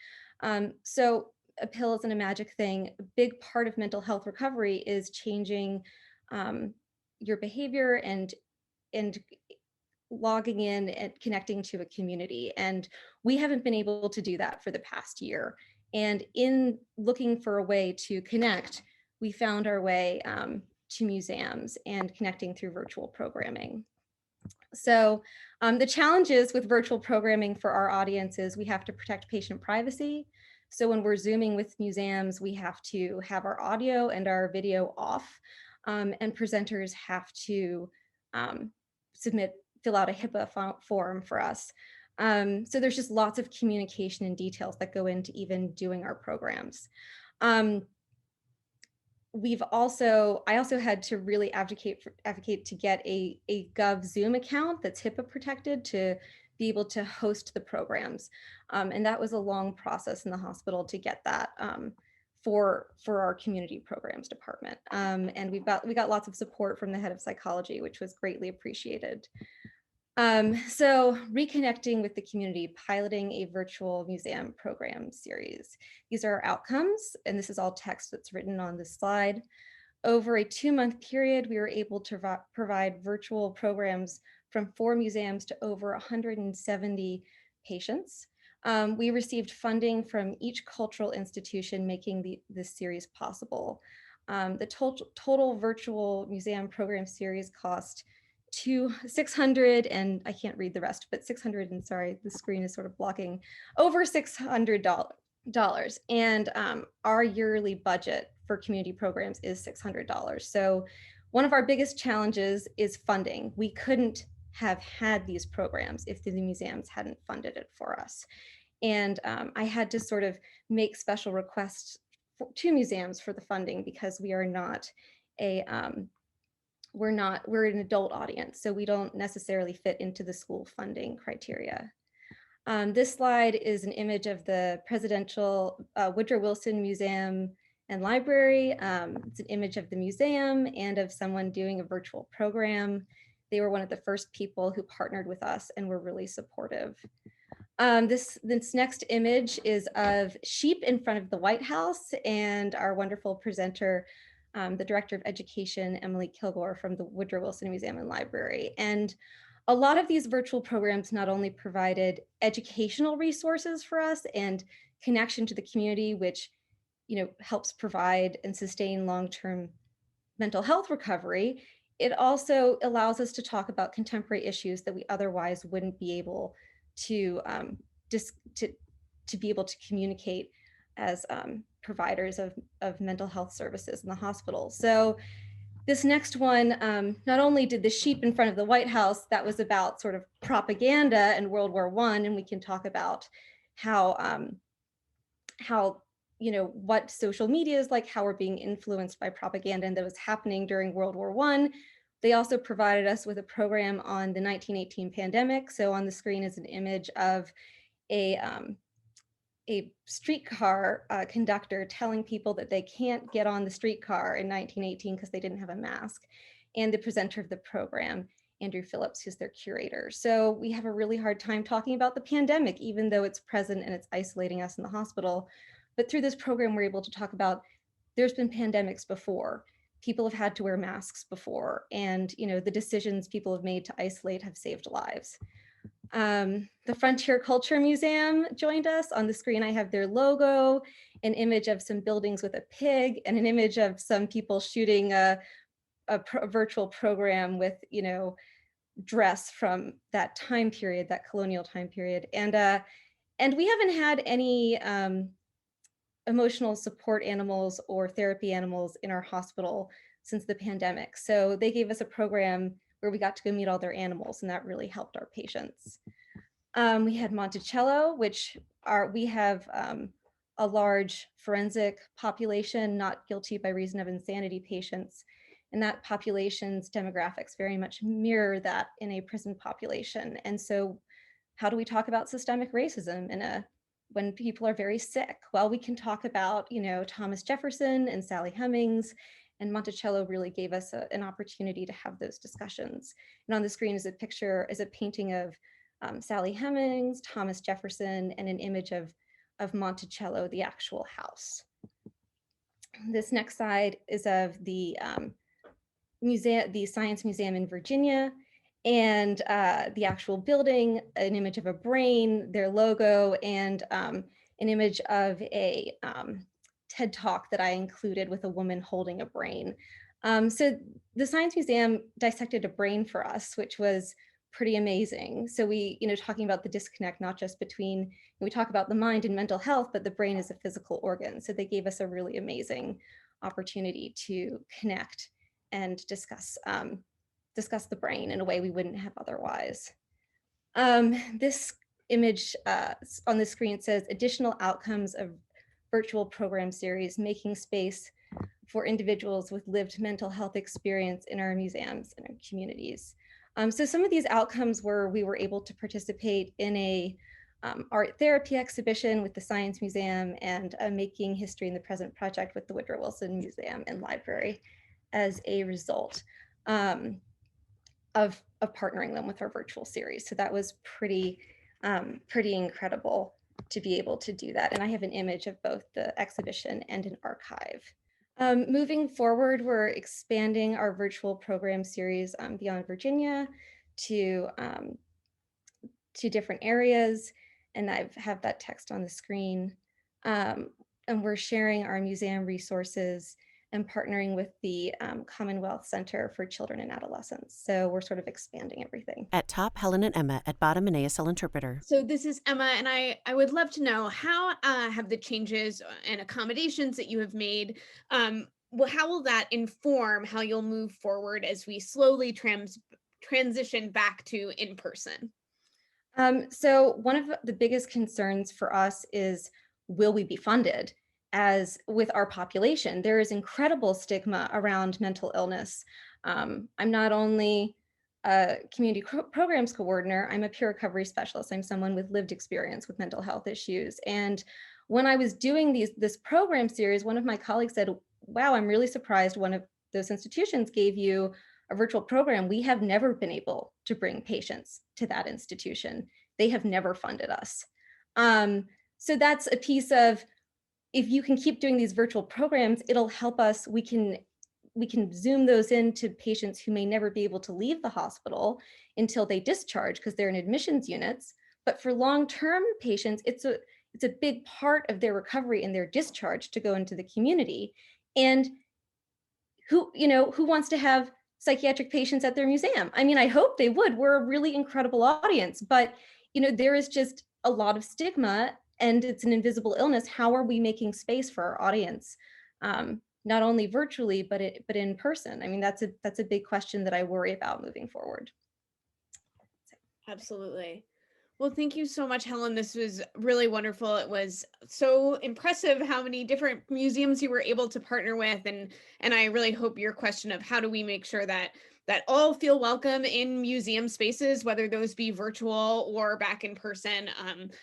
So a pill isn't a magic thing. A big part of mental health recovery is changing your behavior and logging in and connecting to a community. And we haven't been able to do that for the past year. And in looking for a way to connect, we found our way to museums and connecting through virtual programming. So the challenges with virtual programming for our audience is we have to protect patient privacy. So when we're Zooming with museums, we have to have our audio and our video off, and presenters have to fill out a HIPAA form for us. So there's just lots of communication and details that go into even doing our programs. I also had to really advocate to get a Gov Zoom account that's HIPAA protected to be able to host the programs. And that was a long process in the hospital to get that for our community programs department. And we got lots of support from the head of psychology, which was greatly appreciated. So reconnecting with the community, piloting a virtual museum program series. These are our outcomes, and this is all text that's written on this slide. Over a 2-month period, we were able to provide virtual programs from 4 museums to over 170 patients. We received funding from each cultural institution making this series possible. The total virtual museum program series cost $600, and I can't read the rest, but 600, and sorry, the screen is sort of blocking, over $600. And our yearly budget for community programs is $600. So one of our biggest challenges is funding. We couldn't have had these programs if the museums hadn't funded it for us. And I had to sort make special requests to museums for the funding because we are not we're an adult audience, so we don't necessarily fit into the school funding criteria. This slide is an image of the Presidential Woodrow Wilson Museum and Library. It's an image of the museum and of someone doing a virtual program. They were one of the first people who partnered with us and were really supportive. This next image is of sheep in front of the White House and our wonderful presenter, the Director of Education, Emily Kilgore from the Woodrow Wilson Museum and Library. And a lot of these virtual programs not only provided educational resources for us and connection to the community, which helps provide and sustain long-term mental health recovery, it also allows us to talk about contemporary issues that we otherwise wouldn't be able to be able to communicate as providers of mental health services in the hospital. So this next one, not only did the sheep in front of the White House, that was about sort of propaganda and World War I, and we can talk about how what social media is like, how we're being influenced by propaganda and that was happening during World War I. They also provided us with a program on the 1918 pandemic. So on the screen is an image of a streetcar conductor telling people that they can't get on the streetcar in 1918 because they didn't have a mask, and the presenter of the program, Andrew Phillips, who's their curator. So we have a really hard time talking about the pandemic, even though it's present and it's isolating us in the hospital. But through this program, we're able to talk about there's been pandemics before. People have had to wear masks before, and the decisions people have made to isolate have saved lives. The Frontier Culture Museum joined us. On the screen, I have their logo, an image of some buildings with a pig, and an image of some people shooting a virtual program with, dress from that time period, that colonial time period. And we haven't had any emotional support animals or therapy animals in our hospital since the pandemic. So they gave us a program where we got to go meet all their animals, and that really helped our patients. We had Monticello, which we have a large forensic population, not guilty by reason of insanity patients. And that population's demographics very much mirror that in a prison population. And so how do we talk about systemic racism when people are very sick? Well, we can talk about, Thomas Jefferson and Sally Hemings, and Monticello really gave us an opportunity to have those discussions. And on the screen is a painting of Sally Hemings, Thomas Jefferson, and an image of Monticello, the actual house. This next slide is of the Science Museum in Virginia, and the actual building, an image of a brain, their logo, and an image of a TED Talk that I included with a woman holding a brain. So the Science Museum dissected a brain for us, which was pretty amazing. So we, talking about the disconnect, not just between, we talk about the mind and mental health, but the brain is a physical organ. So they gave us a really amazing opportunity to connect and discuss the brain in a way we wouldn't have otherwise. This image on the screen says additional outcomes of virtual program series, making space for individuals with lived mental health experience in our museums and our communities. So some of these outcomes were, we were able to participate in a art therapy exhibition with the Science Museum, and a Making History in the Present project with the Woodrow Wilson Museum and Library as a result of partnering them with our virtual series. So that was pretty incredible to be able to do that. And I have an image of both the exhibition and an archive. Moving forward, we're expanding our virtual program series beyond Virginia to different areas. And I have that text on the screen. And we're sharing our museum resources and partnering with the Commonwealth Center for Children and Adolescents. So we're sort of expanding everything. At top, Helen and Emma. At bottom, an ASL interpreter. So this is Emma, and I would love to know how have the changes and accommodations that you have made, how will that inform how you'll move forward as we slowly transition back to in-person? So one of the biggest concerns for us is, will we be funded? As with our population, there is incredible stigma around mental illness. I'm not only a community programs coordinator, I'm a peer recovery specialist. I'm someone with lived experience with mental health issues. And when I was doing this program series, one of my colleagues said, wow, I'm really surprised one of those institutions gave you a virtual program. We have never been able to bring patients to that institution. They have never funded us. So that's a piece of, if you can keep doing these virtual programs, it'll help us. We can zoom those into patients who may never be able to leave the hospital until they discharge because they're in admissions units. But for long-term patients, it's a big part of their recovery and their discharge to go into the community. And who wants to have psychiatric patients at their museum? I mean, I hope they would. We're a really incredible audience, but there is just a lot of stigma, and it's an invisible illness. How are we making space for our audience, not only virtually, but in person? I mean, that's a big question that I worry about moving forward. Absolutely. Well, thank you so much, Helen. This was really wonderful. It was so impressive how many different museums you were able to partner with. And I really hope your question of how do we make sure that all feel welcome in museum spaces, whether those be virtual or back in person.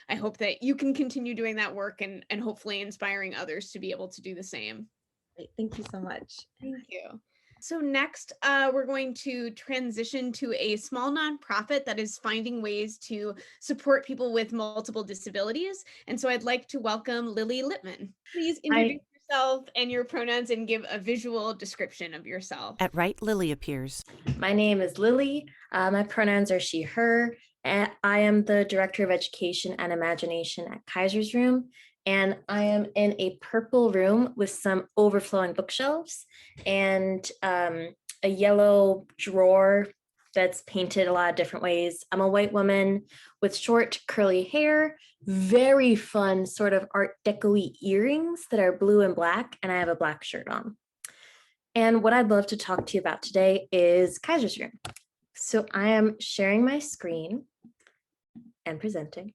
I hope that you can continue doing that work and hopefully inspiring others to be able to do the same. Great. Thank you so much. Thank you. So next, we're going to transition to a small nonprofit that is finding ways to support people with multiple disabilities. And so I'd like to welcome Lily Littman. Please introduce yourself and your pronouns and give a visual description of yourself. At right, Lily appears. My name is Lily. My pronouns are she, her. And I am the Director of Education and Imagination at Kaiser's Room. And I am in a purple room with some overflowing bookshelves and a yellow drawer that's painted a lot of different ways. I'm a white woman with short curly hair, very fun sort of Art Deco-y earrings that are blue and black, and I have a black shirt on. And what I'd love to talk to you about today is Kaiser's Room. So I am sharing my screen. and presenting,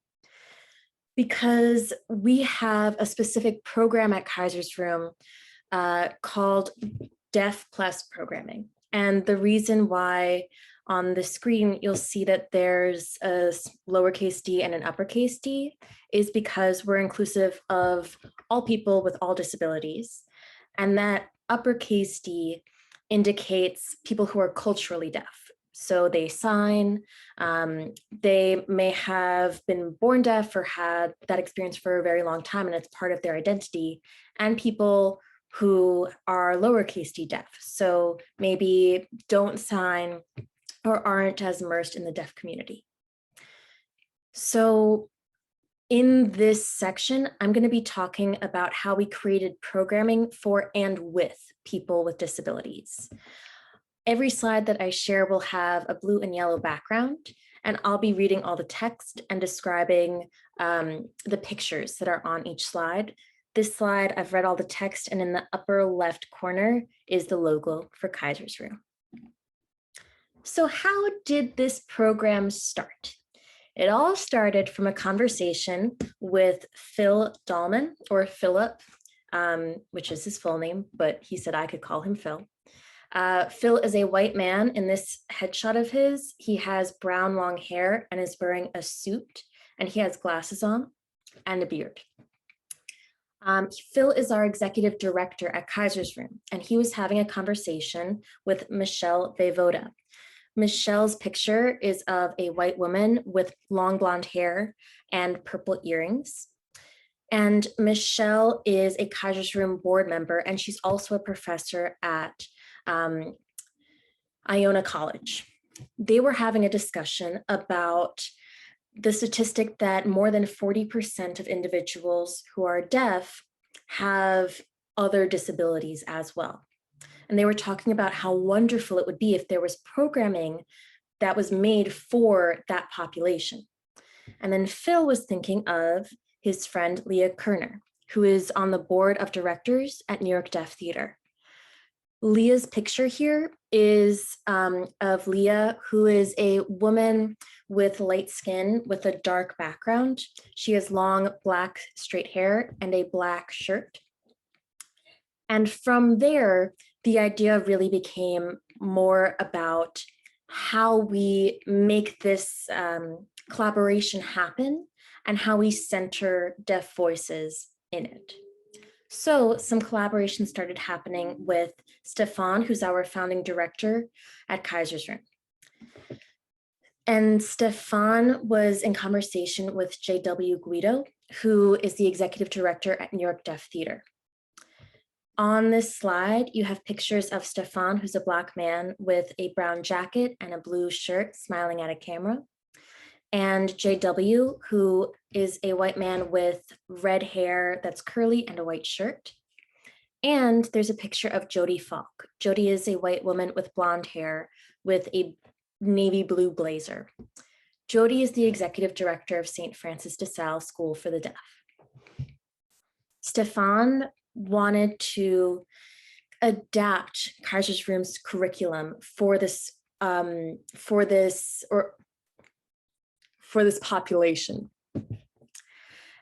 because we have a specific program at Kaiser's Room called Deaf Plus programming. And the reason why on the screen you'll see that there's a lowercase d and an uppercase d is because we're inclusive of all people with all disabilities. And that uppercase d indicates people who are culturally deaf. So they sign, they may have been born deaf or had that experience for a very long time and it's part of their identity, and people who are lowercase d deaf. So maybe don't sign or aren't as immersed in the deaf community. So in this section, I'm going to be talking about how we created programming for and with people with disabilities. Every slide that I share will have a blue and yellow background, and I'll be reading all the text and describing the pictures that are on each slide. This slide, I've read all the text, and in the upper left corner is the logo for Kaiser's Room. So how did this program start? It all started from a conversation with Phil Dahlman, or Philip, which is his full name, but he said I could call him Phil. Phil is a white man. In this headshot of his, he has brown long hair and is wearing a suit, and he has glasses on and a beard. Phil is our executive director at Kaiser's Room, and he was having a conversation with Michelle Voivoda. Michelle's picture is of a white woman with long blonde hair and purple earrings. And Michelle is a Kaiser's Room board member, and she's also a professor at Iona College. They were having a discussion about the statistic that more than 40% of individuals who are deaf have other disabilities as well. And they were talking about how wonderful it would be if there was programming that was made for that population. And then Phil was thinking of his friend Leah Kerner, who is on the board of directors at New York Deaf Theater. Leah's picture here is of Leah, who is a woman with light skin with a dark background. She has long black straight hair and a black shirt. And from there, the idea really became more about how we make this collaboration happen and how we center deaf voices in it. So some collaboration started happening with Stefan, who's our founding director at Kaiser's Room. And Stefan was in conversation with J.W. Guido, who is the executive director at New York Deaf Theater. On this slide, you have pictures of Stefan, who's a Black man with a brown jacket and a blue shirt, smiling at a camera, and JW, who is a white man with red hair that's curly and a white shirt. And there's a picture of Jody Falk. Jody is a white woman with blonde hair with a navy blue blazer. Jody is the executive director of St. Francis de Sales School for the Deaf. Stefan wanted to adapt Kaiser's Room's curriculum for this population.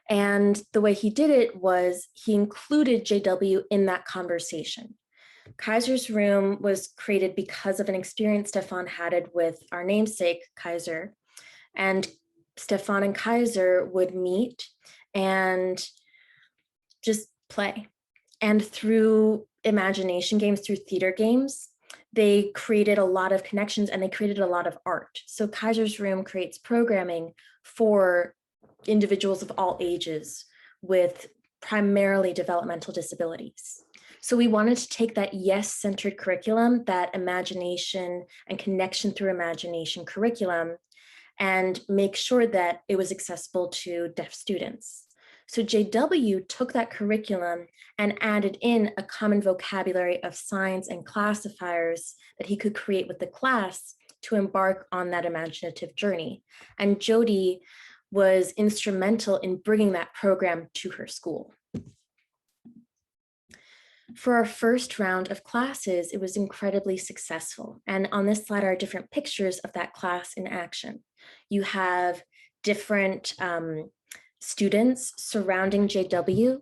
And the way he did it was he included JW in that conversation. Kaiser's Room was created because of an experience Stefan had with our namesake, Kaiser. And Stefan and Kaiser would meet and just play. And through imagination games, through theater games, they created a lot of connections and they created a lot of art. So Kaiser's Room creates programming for individuals of all ages with primarily developmental disabilities. So we wanted to take that yes-centered curriculum, that imagination and connection through imagination curriculum, and make sure that it was accessible to deaf students. So JW took that curriculum and added in a common vocabulary of signs and classifiers that he could create with the class to embark on that imaginative journey. And Jody was instrumental in bringing that program to her school. For our first round of classes, it was incredibly successful. And on this slide are different pictures of that class in action. You have different students surrounding JW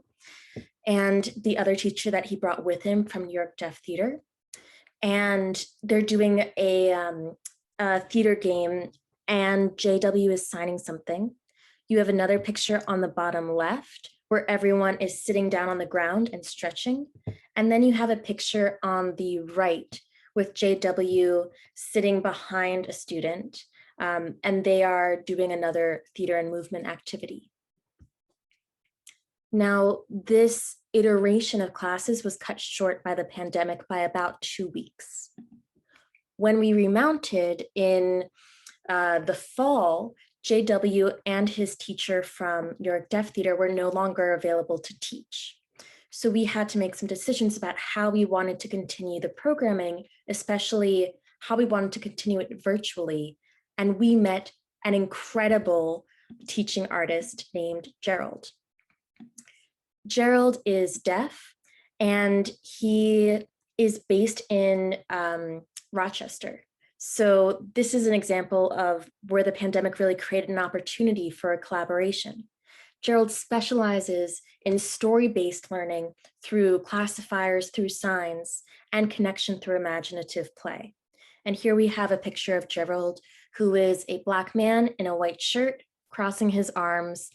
and the other teacher that he brought with him from New York Deaf Theater. And they're doing a theater game, and JW is signing something. You have another picture on the bottom left where everyone is sitting down on the ground and stretching. And then you have a picture on the right with JW sitting behind a student, and they are doing another theater and movement activity. Now, this iteration of classes was cut short by the pandemic by about 2 weeks. When we remounted in the fall, JW and his teacher from New York Deaf Theater were no longer available to teach. So we had to make some decisions about how we wanted to continue the programming, especially how we wanted to continue it virtually. And we met an incredible teaching artist named Gerald. Gerald is deaf, and he is based in Rochester. So this is an example of where the pandemic really created an opportunity for a collaboration. Gerald specializes in story-based learning through classifiers, through signs, and connection through imaginative play. And here we have a picture of Gerald, who is a Black man in a white shirt, crossing his arms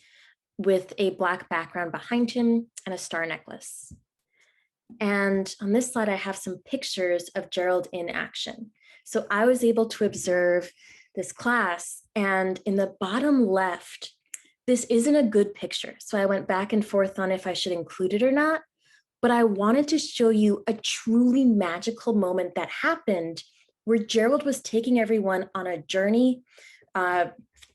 with a Black background behind him and a star necklace. And on this slide, I have some pictures of Gerald in action. So I was able to observe this class, and in the bottom left, this isn't a good picture. So I went back and forth on if I should include it or not, but I wanted to show you a truly magical moment that happened where Gerald was taking everyone on a journey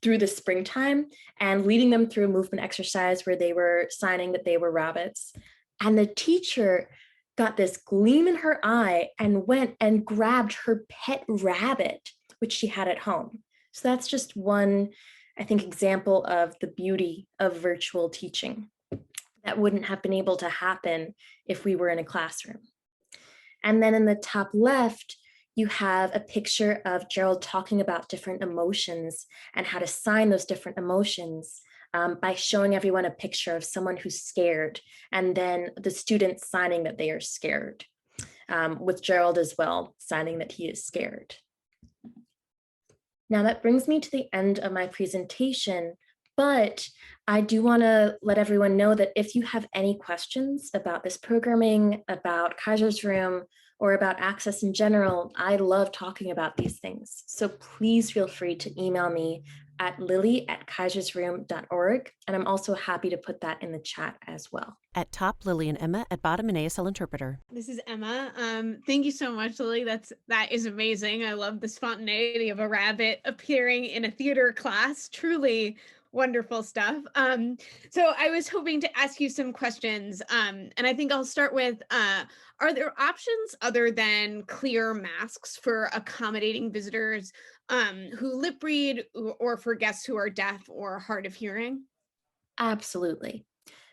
through the springtime and leading them through a movement exercise where they were signing that they were rabbits. And the teacher got this gleam in her eye and went and grabbed her pet rabbit, which she had at home. So that's just one, I think, example of the beauty of virtual teaching that wouldn't have been able to happen if we were in a classroom. And then in the top left, you have a picture of Gerald talking about different emotions and how to sign those different emotions by showing everyone a picture of someone who's scared, and then the students signing that they are scared, with Gerald as well signing that he is scared. Now that brings me to the end of my presentation, but I do want to let everyone know that if you have any questions about this programming, about Kaiser's Room, or about Access in general, I love talking about these things. So please feel free to email me at lily@kaisersroom.org. And I'm also happy to put that in the chat as well. At top, Lily and Emma. At bottom, an ASL interpreter. This is Emma. Thank you so much, Lily. That is amazing. I love the spontaneity of a rabbit appearing in a theater class. Truly wonderful stuff. So I was hoping to ask you some questions, and I think I'll start with, are there options other than clear masks for accommodating visitors who lip read, or for guests who are deaf or hard of hearing? Absolutely.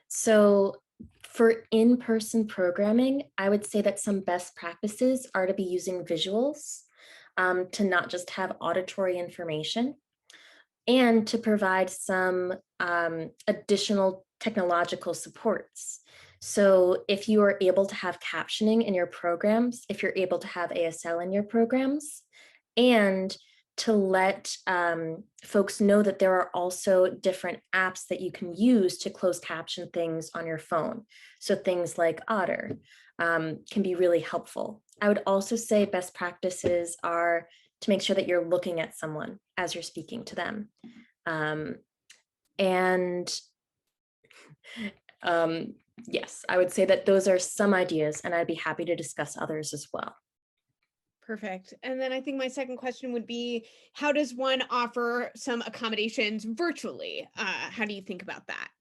So for in-person programming, I would say that some best practices are to be using visuals, to not just have auditory information, and to provide some additional technological supports. So if you are able to have captioning in your programs, if you're able to have ASL in your programs, and to let folks know that there are also different apps that you can use to closed caption things on your phone. So things like Otter can be really helpful. I would also say best practices are to make sure that you're looking at someone as you're speaking to them. Yes, I would say that those are some ideas, and I'd be happy to discuss others as well. Perfect. And then I think my second question would be, how does one offer some accommodations virtually? How do you think about that?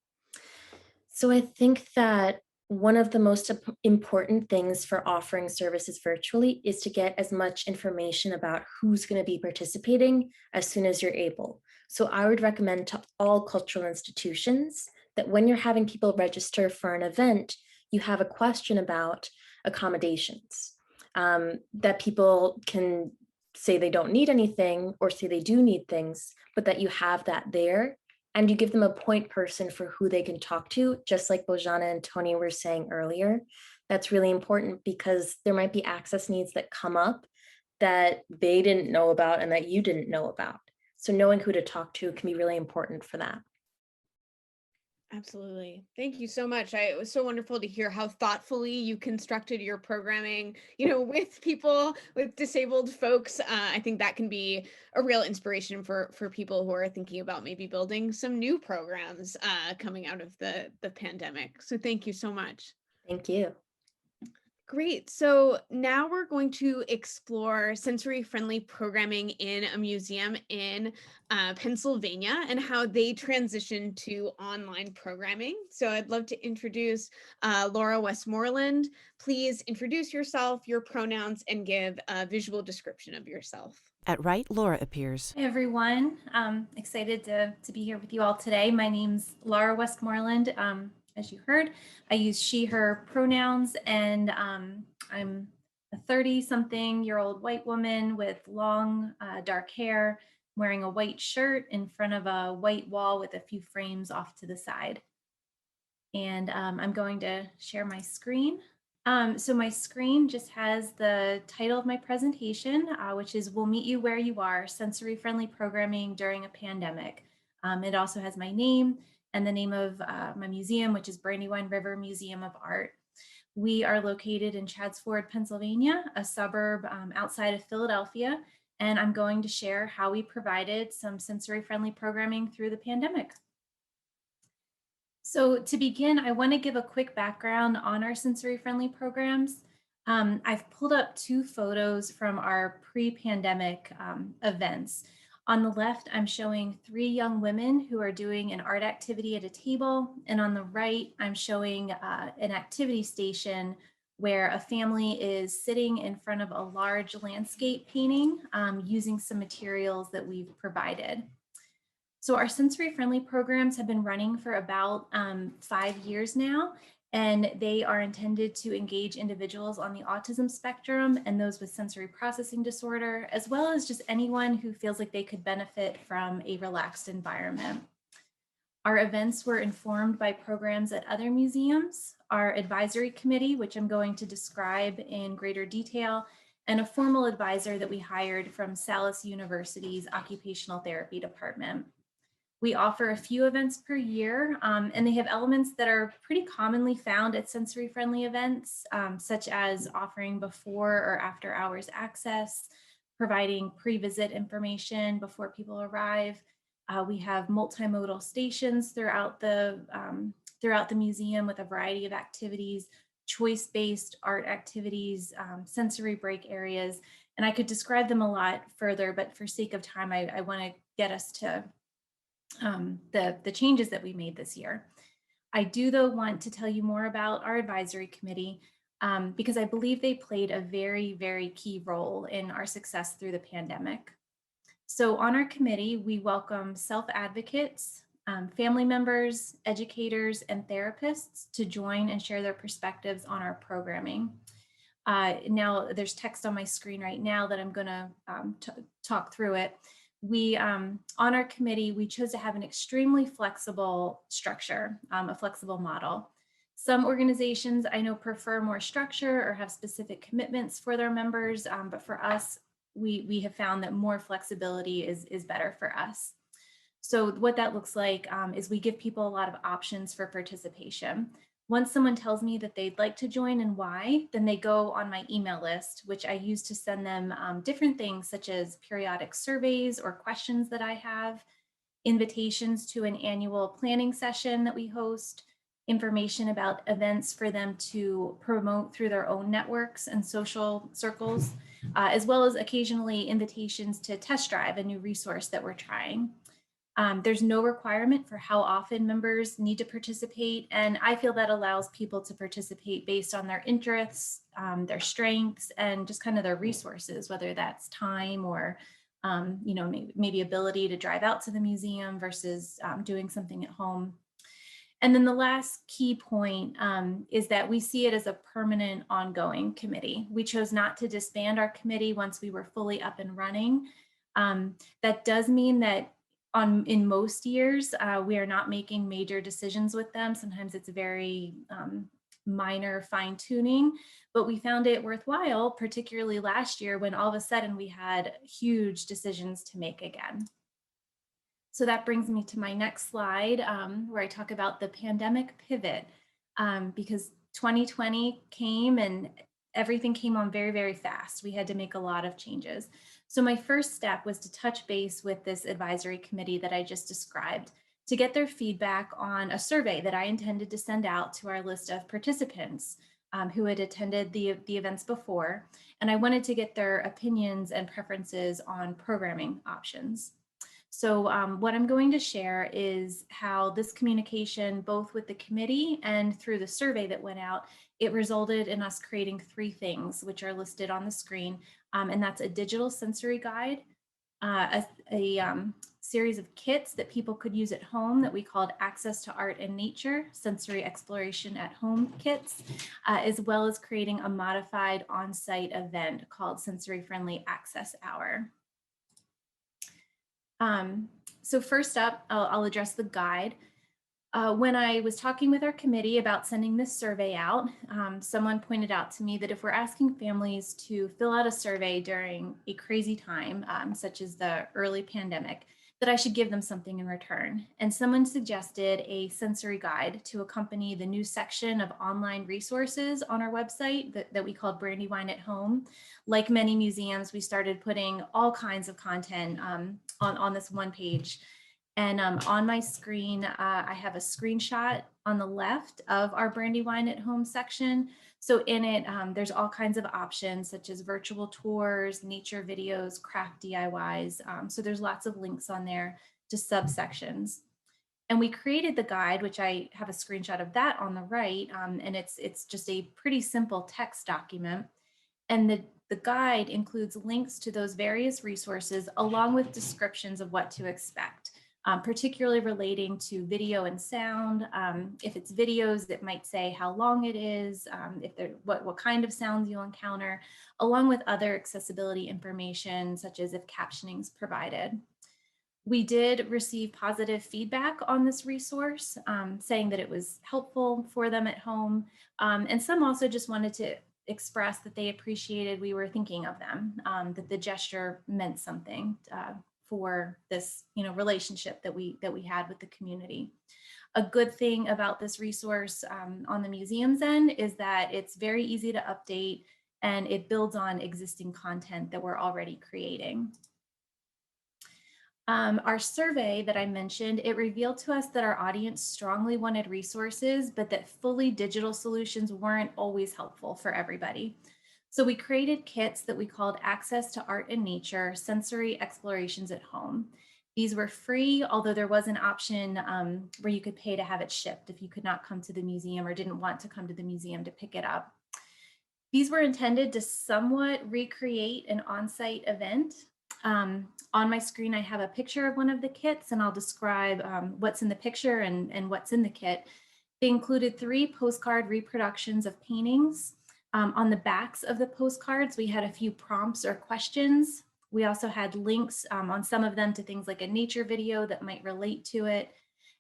So I think that one of the most important things for offering services virtually is to get as much information about who's going to be participating as soon as you're able. So I would recommend to all cultural institutions that when you're having people register for an event, you have a question about accommodations, that people can say they don't need anything or say they do need things, but that you have that there and you give them a point person for who they can talk to, just like Bojana and Tony were saying earlier. That's really important because there might be access needs that come up that they didn't know about and that you didn't know about. So knowing who to talk to can be really important for that. Absolutely. Thank you so much. It was so wonderful to hear how thoughtfully you constructed your programming, with people, with disabled folks. I think that can be a real inspiration for people who are thinking about maybe building some new programs coming out of the pandemic. So thank you so much. Thank you. Great. So now we're going to explore sensory-friendly programming in a museum in Pennsylvania and how they transition to online programming. So I'd love to introduce Laura Westmoreland. Please introduce yourself, your pronouns, and give a visual description of yourself. At right, Laura appears. Hey everyone, I'm excited to be here with you all today. My name's Laura Westmoreland. As you heard, I use she, her pronouns, and I'm a 30-something-year-old white woman with long dark hair, wearing a white shirt in front of a white wall with a few frames off to the side. And I'm going to share my screen. So my screen just has the title of my presentation, which is We'll Meet You Where You Are, Sensory-Friendly Programming During a Pandemic. It also has my name and the name of my museum, which is Brandywine River Museum of Art. We are located in Chadds Ford, Pennsylvania, a suburb outside of Philadelphia, and I'm going to share how we provided some sensory-friendly programming through the pandemic. So to begin, I want to give a quick background on our sensory-friendly programs. I've pulled up 2 photos from our pre-pandemic events. On the left, I'm showing 3 young women who are doing an art activity at a table. And on the right, I'm showing an activity station where a family is sitting in front of a large landscape painting using some materials that we've provided. So our sensory-friendly programs have been running for about 5 years now, and they are intended to engage individuals on the autism spectrum and those with sensory processing disorder, as well as just anyone who feels like they could benefit from a relaxed environment. Our events were informed by programs at other museums, our advisory committee, which I'm going to describe in greater detail, and a formal advisor that we hired from Salus University's Occupational Therapy Department. We offer a few events per year, and they have elements that are pretty commonly found at sensory-friendly events, such as offering before or after hours access, providing pre-visit information before people arrive. We have multimodal stations throughout the museum with a variety of activities, choice-based art activities, sensory break areas, and I could describe them a lot further, but for sake of time, I want to get us to the changes that we made this year. I do, though, want to tell you more about our advisory committee because I believe they played a very, very key role in our success through the pandemic. So on our committee, we welcome self-advocates, family members, educators, and therapists to join and share their perspectives on our programming. Now, there's text on my screen right now that I'm going to talk through it. We, on our committee, we chose to have an extremely flexible structure, a flexible model. Some organizations I know prefer more structure or have specific commitments for their members, but for us, we have found that more flexibility is better for us. So what that looks like is we give people a lot of options for participation. Once someone tells me that they'd like to join and why, then they go on my email list, which I use to send them different things such as periodic surveys or questions that I have, invitations to an annual planning session that we host, information about events for them to promote through their own networks and social circles, as well as occasionally invitations to test drive a new resource that we're trying. There's no requirement for how often members need to participate, and I feel that allows people to participate based on their interests, their strengths, and just kind of their resources, whether that's time or maybe ability to drive out to the museum versus doing something at home. And then the last key point is that we see it as a permanent, ongoing committee. We chose not to disband our committee once we were fully up and running. That does mean that in most years, we are not making major decisions with them. Sometimes it's very minor fine tuning, but we found it worthwhile, particularly last year when all of a sudden we had huge decisions to make again. So that brings me to my next slide, where I talk about the pandemic pivot, because 2020 came and everything came on very, very fast. We had to make a lot of changes. So my first step was to touch base with this advisory committee that I just described to get their feedback on a survey that I intended to send out to our list of participants who had attended the events before. And I wanted to get their opinions and preferences on programming options. So what I'm going to share is how this communication, both with the committee and through the survey that went out, it resulted in us creating 3 things, which are listed on the screen. And that's a digital sensory guide, a series of kits that people could use at home that we called Access to Art and Nature, Sensory Exploration at Home kits, as well as creating a modified on-site event called Sensory Friendly Access Hour. So first up, I'll address the guide. When I was talking with our committee about sending this survey out, someone pointed out to me that if we're asking families to fill out a survey during a crazy time, such as the early pandemic, that I should give them something in return. And someone suggested a sensory guide to accompany the new section of online resources on our website that we called Brandywine at Home. Like many museums, we started putting all kinds of content on this one page. And on my screen, I have a screenshot on the left of our Brandywine at Home section. So in it, there's all kinds of options such as virtual tours, nature videos, craft DIYs. So there's lots of links on there to subsections. And we created the guide, which I have a screenshot of that on the right. And it's just a pretty simple text document. And the guide includes links to those various resources along with descriptions of what to expect. Particularly relating to video and sound. If it's videos, it might say how long it is, what kind of sounds you'll encounter, along with other accessibility information, such as if captioning is provided. We did receive positive feedback on this resource, saying that it was helpful for them at home. And some also just wanted to express that they appreciated we were thinking of them, that the gesture meant something for this, relationship that we had with the community. A good thing about this resource on the museum's end is that it's very easy to update and it builds on existing content that we're already creating. Our survey that I mentioned, it revealed to us that our audience strongly wanted resources, but that fully digital solutions weren't always helpful for everybody. So we created kits that we called Access to Art and Nature, Sensory Explorations at Home. These were free, although there was an option where you could pay to have it shipped if you could not come to the museum or didn't want to come to the museum to pick it up. These were intended to somewhat recreate an on-site event. On my screen, I have a picture of one of the kits, and I'll describe what's in the picture and what's in the kit. They included 3 postcard reproductions of paintings. On the backs of the postcards, we had a few prompts or questions. We also had links on some of them to things like a nature video that might relate to it.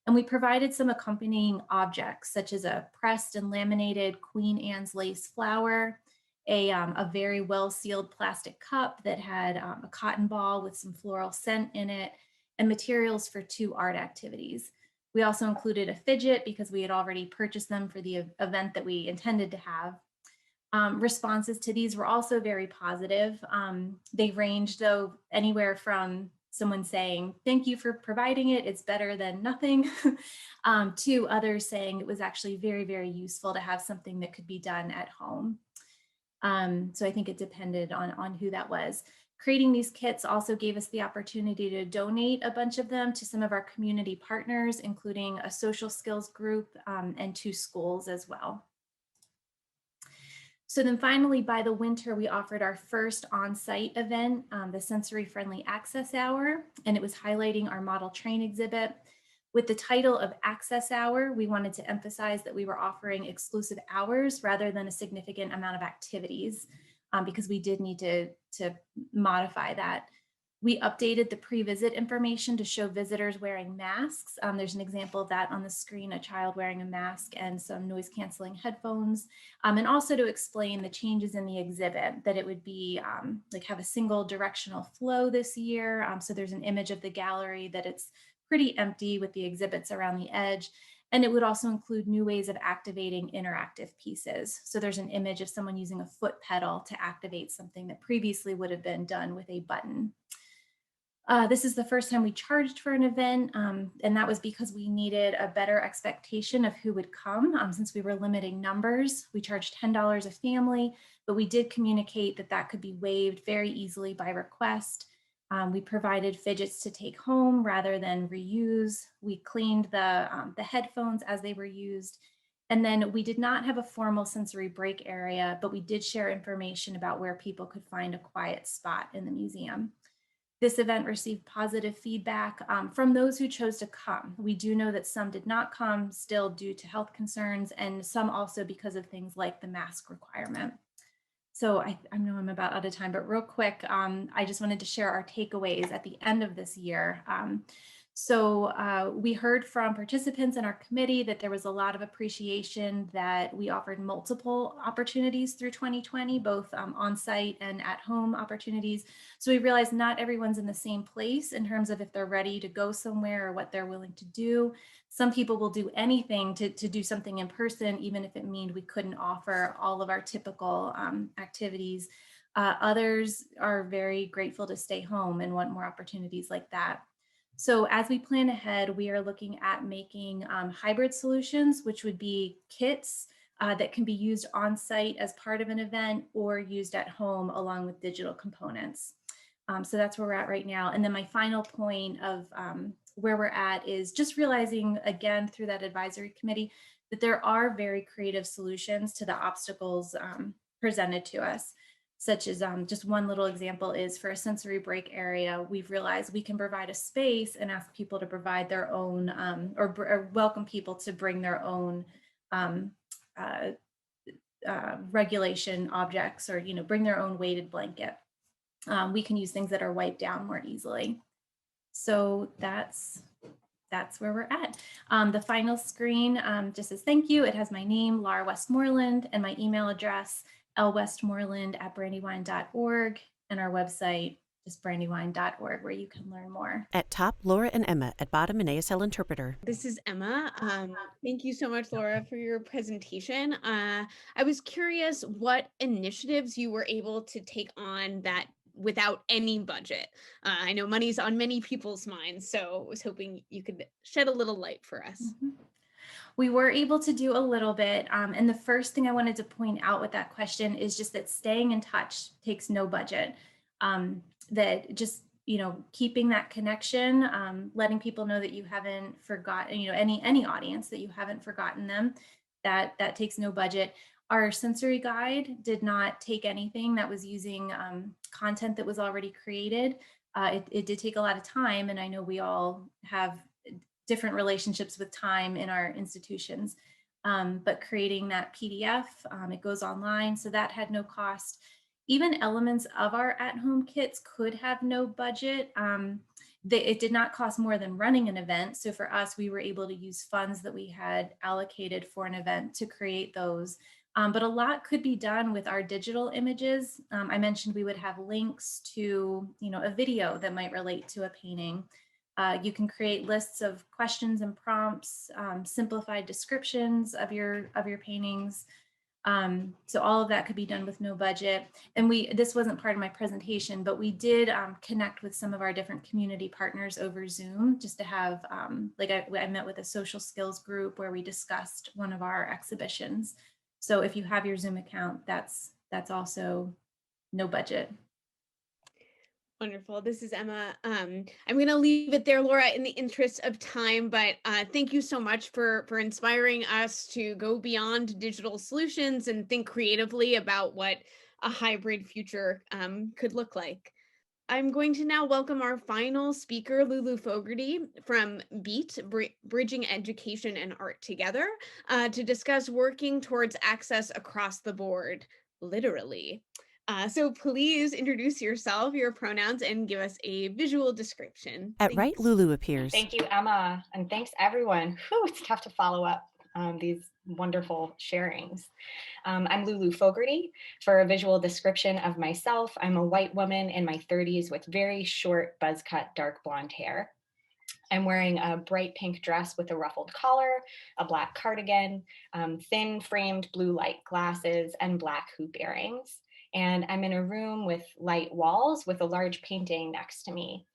And we provided some accompanying objects, such as a pressed and laminated Queen Anne's lace flower, a very well-sealed plastic cup that had a cotton ball with some floral scent in it, and materials for 2 art activities. We also included a fidget because we had already purchased them for the event that we intended to have. Responses to these were also very positive. They ranged, though, anywhere from someone saying, "Thank you for providing it, it's better than nothing," to others saying it was actually very, very useful to have something that could be done at home. So I think it depended on who that was. Creating these kits also gave us the opportunity to donate a bunch of them to some of our community partners, including a social skills group and 2 schools as well. So then finally, by the winter, we offered our first on-site event, the Sensory Friendly Access Hour, and it was highlighting our model train exhibit. With the title of Access Hour, we wanted to emphasize that we were offering exclusive hours rather than a significant amount of activities, because we did need to modify that. We updated the pre-visit information to show visitors wearing masks. There's an example of that on the screen, a child wearing a mask and some noise canceling headphones. And also to explain the changes in the exhibit, that it would be like have a single directional flow this year. So there's an image of the gallery that it's pretty empty with the exhibits around the edge. And it would also include new ways of activating interactive pieces. So there's an image of someone using a foot pedal to activate something that previously would have been done with a button. This is the first time we charged for an event, and that was because we needed a better expectation of who would come. Since we were limiting numbers, we charged $10 a family, but we did communicate that that could be waived very easily by request. We provided fidgets to take home rather than reuse. We cleaned the headphones as they were used. And then we did not have a formal sensory break area, but we did share information about where people could find a quiet spot in the museum. This event received positive feedback from those who chose to come. We do know that some did not come still due to health concerns, and some also because of things like the mask requirement. So I know I'm about out of time, but real quick, I just wanted to share our takeaways at the end of this year. So we heard from participants in our committee that there was a lot of appreciation that we offered multiple opportunities through 2020, both on-site and at-home opportunities. So we realized not everyone's in the same place in terms of if they're ready to go somewhere or what they're willing to do. Some people will do anything to do something in person, even if it means we couldn't offer all of our typical activities. Others are very grateful to stay home and want more opportunities like that. So as we plan ahead, we are looking at making hybrid solutions, which would be kits that can be used on site as part of an event or used at home along with digital components. So that's where we're at right now. And then my final point of where we're at is just realizing again through that advisory committee that there are very creative solutions to the obstacles presented to us. Such as just one little example is for a sensory break area, we've realized we can provide a space and ask people to provide their own or welcome people to bring their own regulation objects or bring their own weighted blanket. We can use things that are wiped down more easily. So that's where we're at. The final screen just says thank you. It has my name, Laura Westmoreland, and my email address, lwestmoreland@brandywine.org, and our website, just brandywine.org, where you can learn more. At top, Laura and Emma. At bottom, an ASL interpreter. This is Emma. Thank you so much, Laura, for your presentation. I was curious what initiatives you were able to take on that without any budget. I know money's on many people's minds, so I was hoping you could shed a little light for us. Mm-hmm. We were able to do a little bit. And the first thing I wanted to point out with that question is just that staying in touch takes no budget. That just, keeping that connection, letting people know that you haven't forgotten, any audience that you haven't forgotten them, that takes no budget. Our sensory guide did not take anything that was using content that was already created. It did take a lot of time, and I know we all have different relationships with time in our institutions, but creating that PDF, it goes online, so that had no cost. Even elements of our at-home kits could have no budget. It did not cost more than running an event. So for us, we were able to use funds that we had allocated for an event to create those. But a lot could be done with our digital images. I mentioned we would have links to, a video that might relate to a painting. You can create lists of questions and prompts, simplified descriptions of your paintings. So all of that could be done with no budget. And this wasn't part of my presentation, but we did connect with some of our different community partners over Zoom just to have, I met with a social skills group where we discussed one of our exhibitions. So if you have your Zoom account, that's also no budget. Wonderful. This is Emma. I'm going to leave it there, Laura, in the interest of time, but thank you so much for inspiring us to go beyond digital solutions and think creatively about what a hybrid future could look like. I'm going to now welcome our final speaker, Lulu Fogarty from BEAT, Bridging Education and Art Together, to discuss working towards access across the board, literally. So please introduce yourself, your pronouns, and give us a visual description. At right, Thanks. Lulu appears. Thank you, Emma, and thanks everyone. Whew, it's tough to follow up these wonderful sharings. I'm Lulu Fogarty. For a visual description of myself, I'm a white woman in my 30s with very short buzz cut dark blonde hair. I'm wearing a bright pink dress with a ruffled collar, a black cardigan, thin framed blue light glasses, and black hoop earrings. And I'm in a room with light walls with a large painting next to me.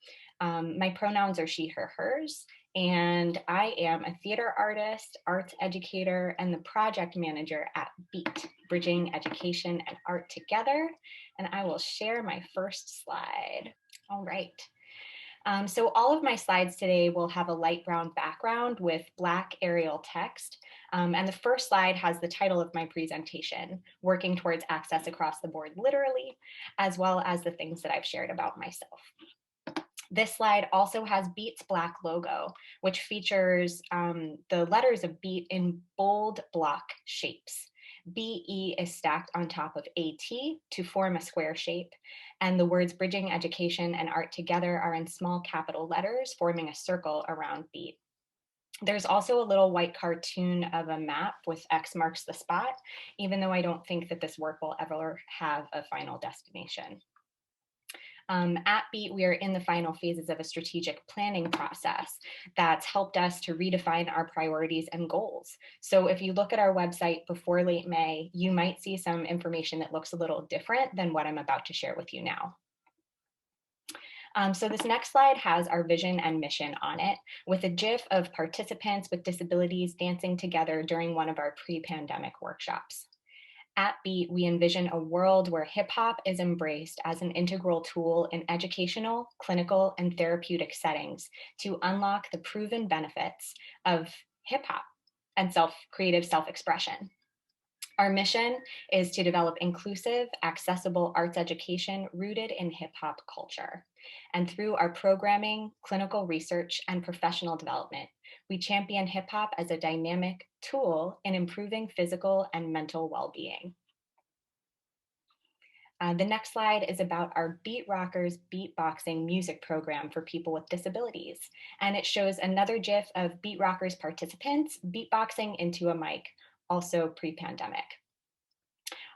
My pronouns are she, her, hers, and I am a theater artist, arts educator, and the project manager at BEAT, Bridging Education and Art Together. And I will share my first slide. All right. So all of my slides today will have a light brown background with black Arial text. And the first slide has the title of my presentation, Working Towards Access Across the Board Literally, as well as the things that I've shared about myself. This slide also has BEAT's black logo, which features the letters of BEAT in bold block shapes. BE is stacked on top of AT to form a square shape, and the words Bridging Education and Art Together are in small capital letters, forming a circle around BEAT. There's also a little white cartoon of a map with X marks the spot, even though I don't think that this work will ever have a final destination. At BEAT, we are in the final phases of a strategic planning process that's helped us to redefine our priorities and goals. So if you look at our website before late May, you might see some information that looks a little different than what I'm about to share with you now. So this next slide has our vision and mission on it, with a GIF of participants with disabilities dancing together during one of our pre-pandemic workshops. At BEAT, we envision a world where hip hop is embraced as an integral tool in educational, clinical, and therapeutic settings to unlock the proven benefits of hip hop and creative self-expression. Our mission is to develop inclusive, accessible arts education rooted in hip hop culture. And through our programming, clinical research, and professional development, we champion hip hop as a dynamic tool in improving physical and mental well-being. The next slide is about our Beat Rockers beatboxing music program for people with disabilities. And it shows another GIF of Beat Rockers participants beatboxing into a mic, also pre-pandemic.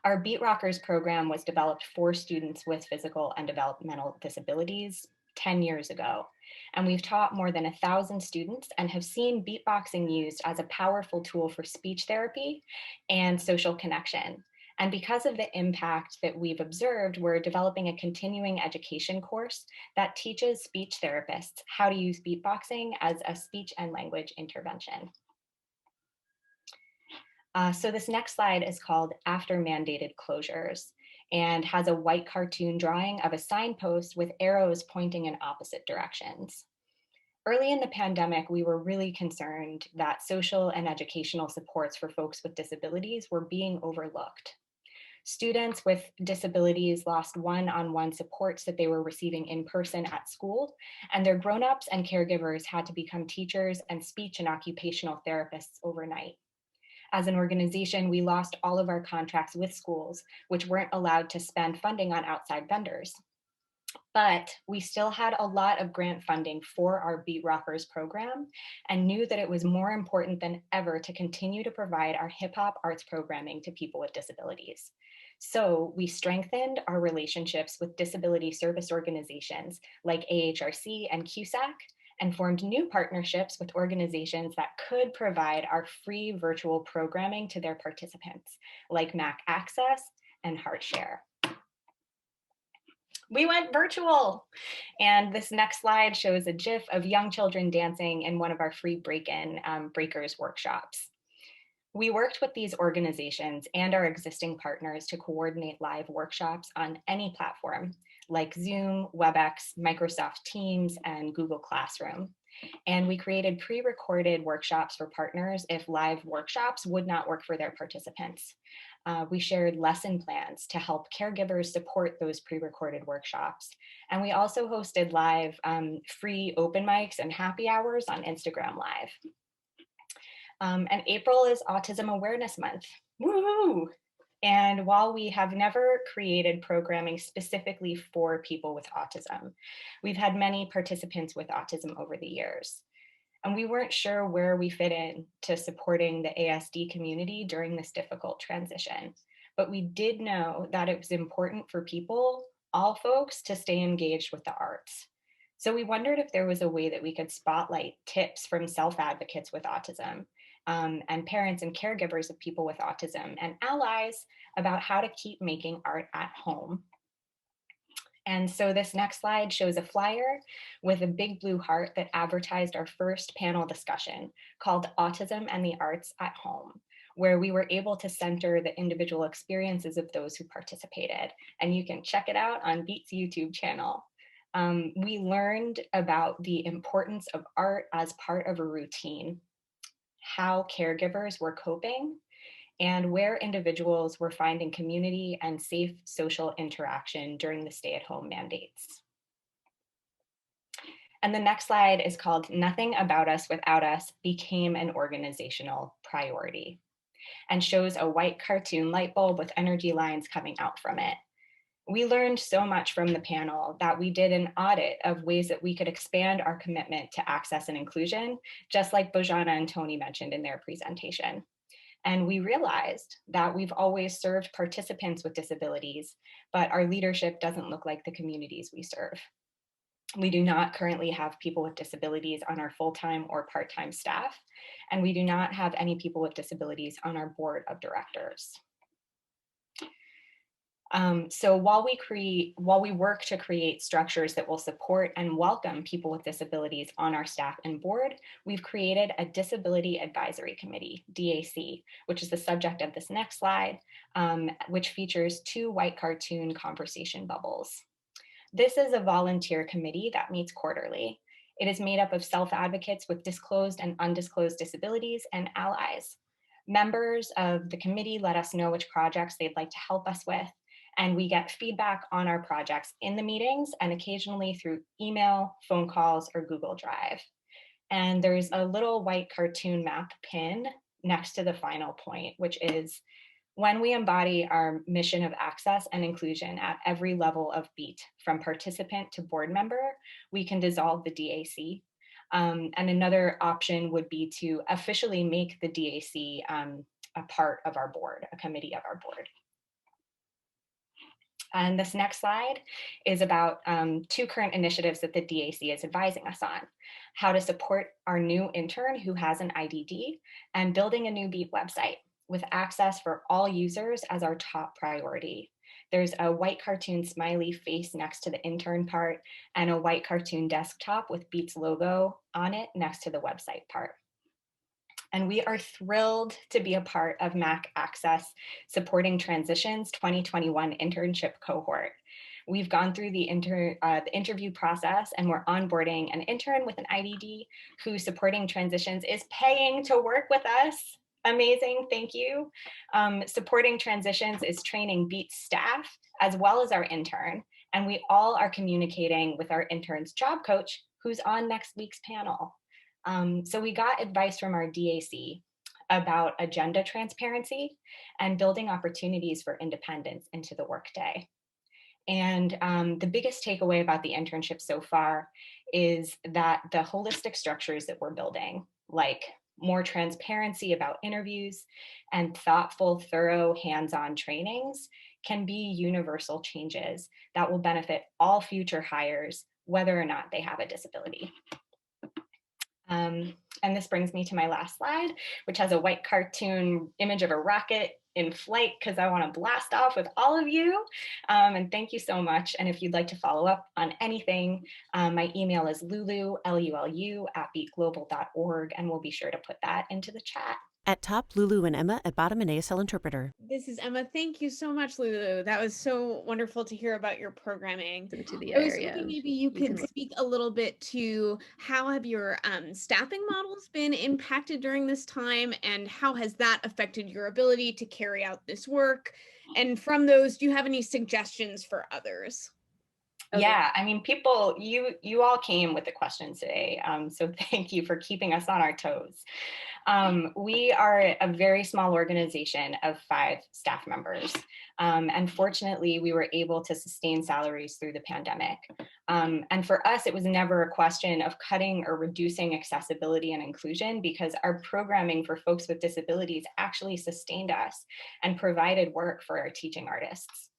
Our Beat Rockers program was developed for students with physical and developmental disabilities 10 years ago. And we've taught more than 1,000 students and have seen beatboxing used as a powerful tool for speech therapy and social connection. And because of the impact that we've observed, we're developing a continuing education course that teaches speech therapists how to use beatboxing as a speech and language intervention. So this next slide is called After Mandated Closures and has a white cartoon drawing of a signpost with arrows pointing in opposite directions. Early in the pandemic, we were really concerned that social and educational supports for folks with disabilities were being overlooked. Students with disabilities lost one-on-one supports that they were receiving in person at school, and their grown-ups and caregivers had to become teachers and speech and occupational therapists overnight. As an organization, we lost all of our contracts with schools, which weren't allowed to spend funding on outside vendors. But we still had a lot of grant funding for our Beat Rockers program and knew that it was more important than ever to continue to provide our hip hop arts programming to people with disabilities. So we strengthened our relationships with disability service organizations like AHRC and CUSAC, and formed new partnerships with organizations that could provide our free virtual programming to their participants, like Mac Access and HeartShare. We went virtual. And this next slide shows a GIF of young children dancing in one of our free break-in breakers workshops. We worked with these organizations and our existing partners to coordinate live workshops on any platform, like Zoom, WebEx, Microsoft Teams, and Google Classroom. And we created pre-recorded workshops for partners if live workshops would not work for their participants. We shared lesson plans to help caregivers support those pre-recorded workshops. And we also hosted live free open mics and happy hours on Instagram Live. And April is Autism Awareness Month. Woohoo! And while we have never created programming specifically for people with autism, we've had many participants with autism over the years. And we weren't sure where we fit in to supporting the ASD community during this difficult transition. But we did know that it was important for people, all folks, to stay engaged with the arts. So we wondered if there was a way that we could spotlight tips from self-advocates with autism, and parents and caregivers of people with autism and allies about how to keep making art at home. And so this next slide shows a flyer with a big blue heart that advertised our first panel discussion called Autism and the Arts at Home, where we were able to center the individual experiences of those who participated. And you can check it out on Beat's YouTube channel. We learned about the importance of art as part of a routine, how caregivers were coping, and where individuals were finding community and safe social interaction during the stay-at-home mandates. And the next slide is called Nothing About Us Without Us Became an Organizational Priority, and shows a white cartoon light bulb with energy lines coming out from it. We learned so much from the panel that we did an audit of ways that we could expand our commitment to access and inclusion, just like Bojana and Tony mentioned in their presentation. And we realized that we've always served participants with disabilities, but our leadership doesn't look like the communities we serve. We do not currently have people with disabilities on our full-time or part-time staff, and we do not have any people with disabilities on our board of directors. So while we work to create structures that will support and welcome people with disabilities on our staff and board, we've created a Disability Advisory Committee, DAC, which is the subject of this next slide, which features 2 white cartoon conversation bubbles. This is a volunteer committee that meets quarterly. It is made up of self-advocates with disclosed and undisclosed disabilities and allies. Members of the committee let us know which projects they'd like to help us with, and we get feedback on our projects in the meetings and occasionally through email, phone calls, or Google Drive. And there's a little white cartoon map pin next to the final point, which is when we embody our mission of access and inclusion at every level of BEAT, from participant to board member, we can dissolve the DAC. And another option would be to officially make the DAC a part of our board, a committee of our board. And this next slide is about 2 current initiatives that the DAC is advising us on: how to support our new intern who has an IDD, and building a new BEAT website with access for all users as our top priority. There's a white cartoon smiley face next to the intern part and a white cartoon desktop with BEAT's logo on it next to the website part. And we are thrilled to be a part of MAC Access Supporting Transitions 2021 internship cohort. We've gone through the interview process, and we're onboarding an intern with an IDD who Supporting Transitions is paying to work with us. Amazing, thank you. Supporting Transitions is training BEAT staff as well as our intern, and we all are communicating with our intern's job coach who's on next week's panel. So we got advice from our DAC about agenda transparency and building opportunities for independence into the workday. And the biggest takeaway about the internship so far is that the holistic structures that we're building, like more transparency about interviews and thoughtful, thorough, hands-on trainings, can be universal changes that will benefit all future hires, whether or not they have a disability. And this brings me to my last slide, which has a white cartoon image of a rocket in flight, because I want to blast off with all of you. And thank you so much. And if you'd like to follow up on anything, my email is lulu, L-U-L-U, @beatglobal.org, and we'll be sure to put that into the chat. At top, Lulu and Emma. At bottom, an ASL interpreter. This is Emma. Thank you so much, Lulu. That was so wonderful to hear about your programming. Into the I was area. hoping maybe you could speak a little bit to how have your staffing models been impacted during this time, and how has that affected your ability to carry out this work? And from those, do you have any suggestions for others? Okay. Yeah, I mean, people, you all came with the questions today. So thank you for keeping us on our toes. We are a very small organization of 5 staff members. And fortunately, we were able to sustain salaries through the pandemic. And for us, it was never a question of cutting or reducing accessibility and inclusion, because our programming for folks with disabilities actually sustained us and provided work for our teaching artists.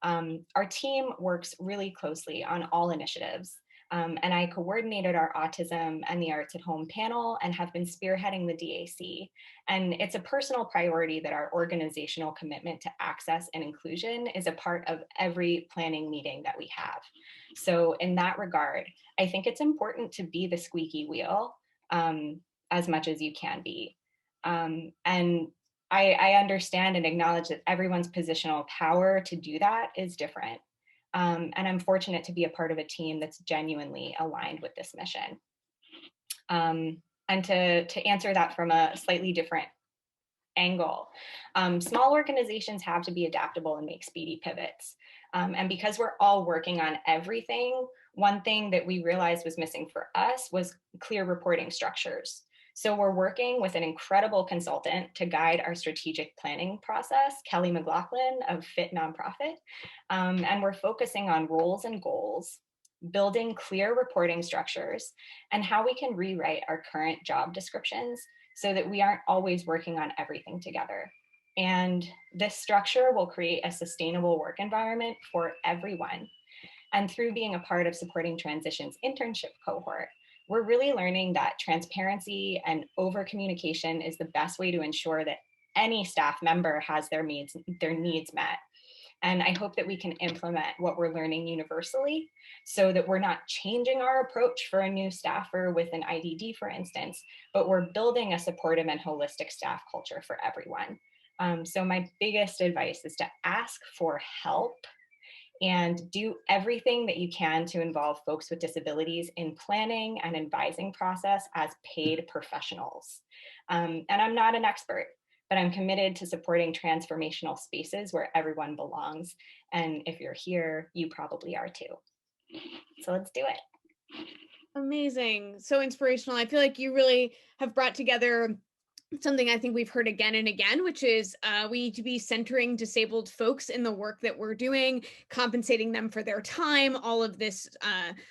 Our team works really closely on all initiatives. And I coordinated our autism and the Arts at Home panel and have been spearheading the DAC. And it's a personal priority that our organizational commitment to access and inclusion is a part of every planning meeting that we have. So in that regard, I think it's important to be the squeaky wheel as much as you can be. And I understand and acknowledge that everyone's positional power to do that is different. And I'm fortunate to be a part of a team that's genuinely aligned with this mission. And to answer that from a slightly different angle, small organizations have to be adaptable and make speedy pivots. And because we're all working on everything, one thing that we realized was missing for us was clear reporting structures. So we're working with an incredible consultant to guide our strategic planning process, Kelly McLaughlin of Fit Nonprofit. And we're focusing on roles and goals, building clear reporting structures, and how we can rewrite our current job descriptions so that we aren't always working on everything together. And this structure will create a sustainable work environment for everyone. And through being a part of Supporting Transition's internship cohort, we're really learning that transparency and over communication is the best way to ensure that any staff member has their needs met. And I hope that we can implement what we're learning universally so that we're not changing our approach for a new staffer with an IDD, for instance, but we're building a supportive and holistic staff culture for everyone. So my biggest advice is to ask for help and do everything that you can to involve folks with disabilities in planning and advising process as paid professionals. And I'm not an expert, but I'm committed to supporting transformational spaces where everyone belongs. And if you're here, you probably are too. So let's do it. Amazing. So inspirational. I feel like you really have brought together something I think we've heard again and again, which is we need to be centering disabled folks in the work that we're doing, compensating them for their time, all of this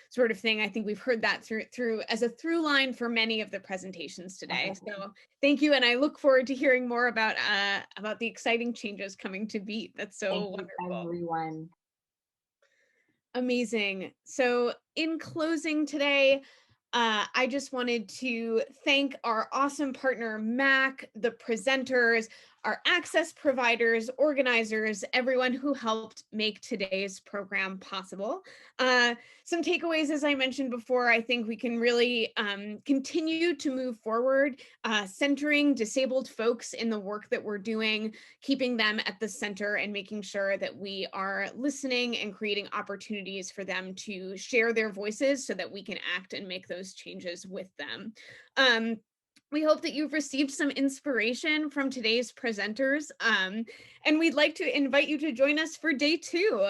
sort of thing. I think we've heard that through as a through line for many of the presentations today. So thank you. And I look forward to hearing more about the exciting changes coming to BEAT. That's so wonderful. Thank you, everyone. Amazing. So in closing today, I just wanted to thank our awesome partner, MAC, the presenters, our access providers, organizers, everyone who helped make today's program possible. Some takeaways, as I mentioned before, I think we can really continue to move forward, centering disabled folks in the work that we're doing, keeping them at the center and making sure that we are listening and creating opportunities for them to share their voices so that we can act and make those changes with them. We hope that you've received some inspiration from today's presenters, and we'd like to invite you to join us for day 2,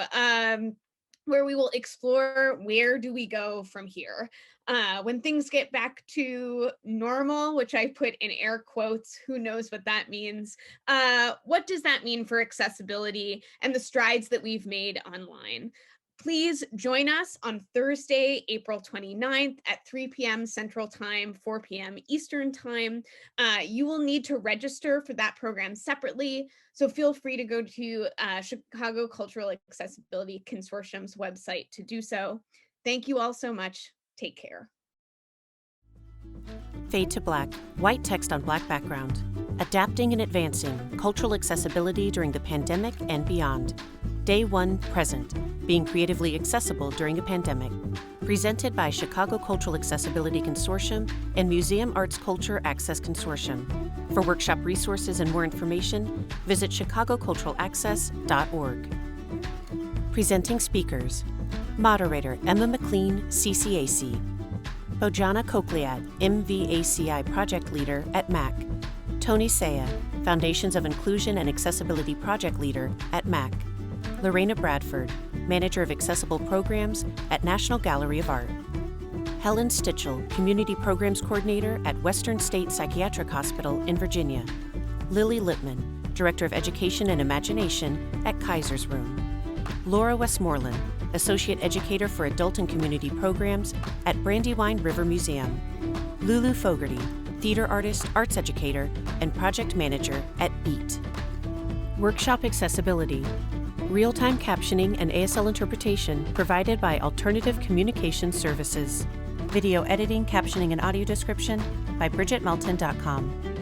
where we will explore where do we go from here. When things get back to normal, which I put in air quotes, who knows what that means? What does that mean for accessibility and the strides that we've made online? Please join us on Thursday, April 29th at 3 p.m. Central Time, 4 p.m. Eastern Time. You will need to register for that program separately, so feel free to go to Chicago Cultural Accessibility Consortium's website to do so. Thank you all so much. Take care. Fade to Black, white text on black background. Adapting and advancing cultural accessibility during the pandemic and beyond. Day 1 present, being creatively accessible during a pandemic. Presented by Chicago Cultural Accessibility Consortium and Museum Arts Culture Access Consortium. For workshop resources and more information, visit chicagoculturalaccess.org. Presenting speakers. Moderator Emma McLean, CCAC. Bojana Kokliat, MVACI Project Leader at MAC. Tony Saya, Foundations of Inclusion and Accessibility Project Leader at MAC. Lorena Bradford, Manager of Accessible Programs at National Gallery of Art. Helen Stitchell, Community Programs Coordinator at Western State Psychiatric Hospital in Virginia. Lily Lippman, Director of Education and Imagination at Kaiser's Room. Laura Westmoreland, Associate Educator for Adult and Community Programs at Brandywine River Museum. Lulu Fogarty, Theater Artist, Arts Educator, and Project Manager at BEAT. Workshop Accessibility. Real-time captioning and ASL interpretation provided by Alternative Communication Services. Video editing, captioning, and audio description by BridgetMelton.com.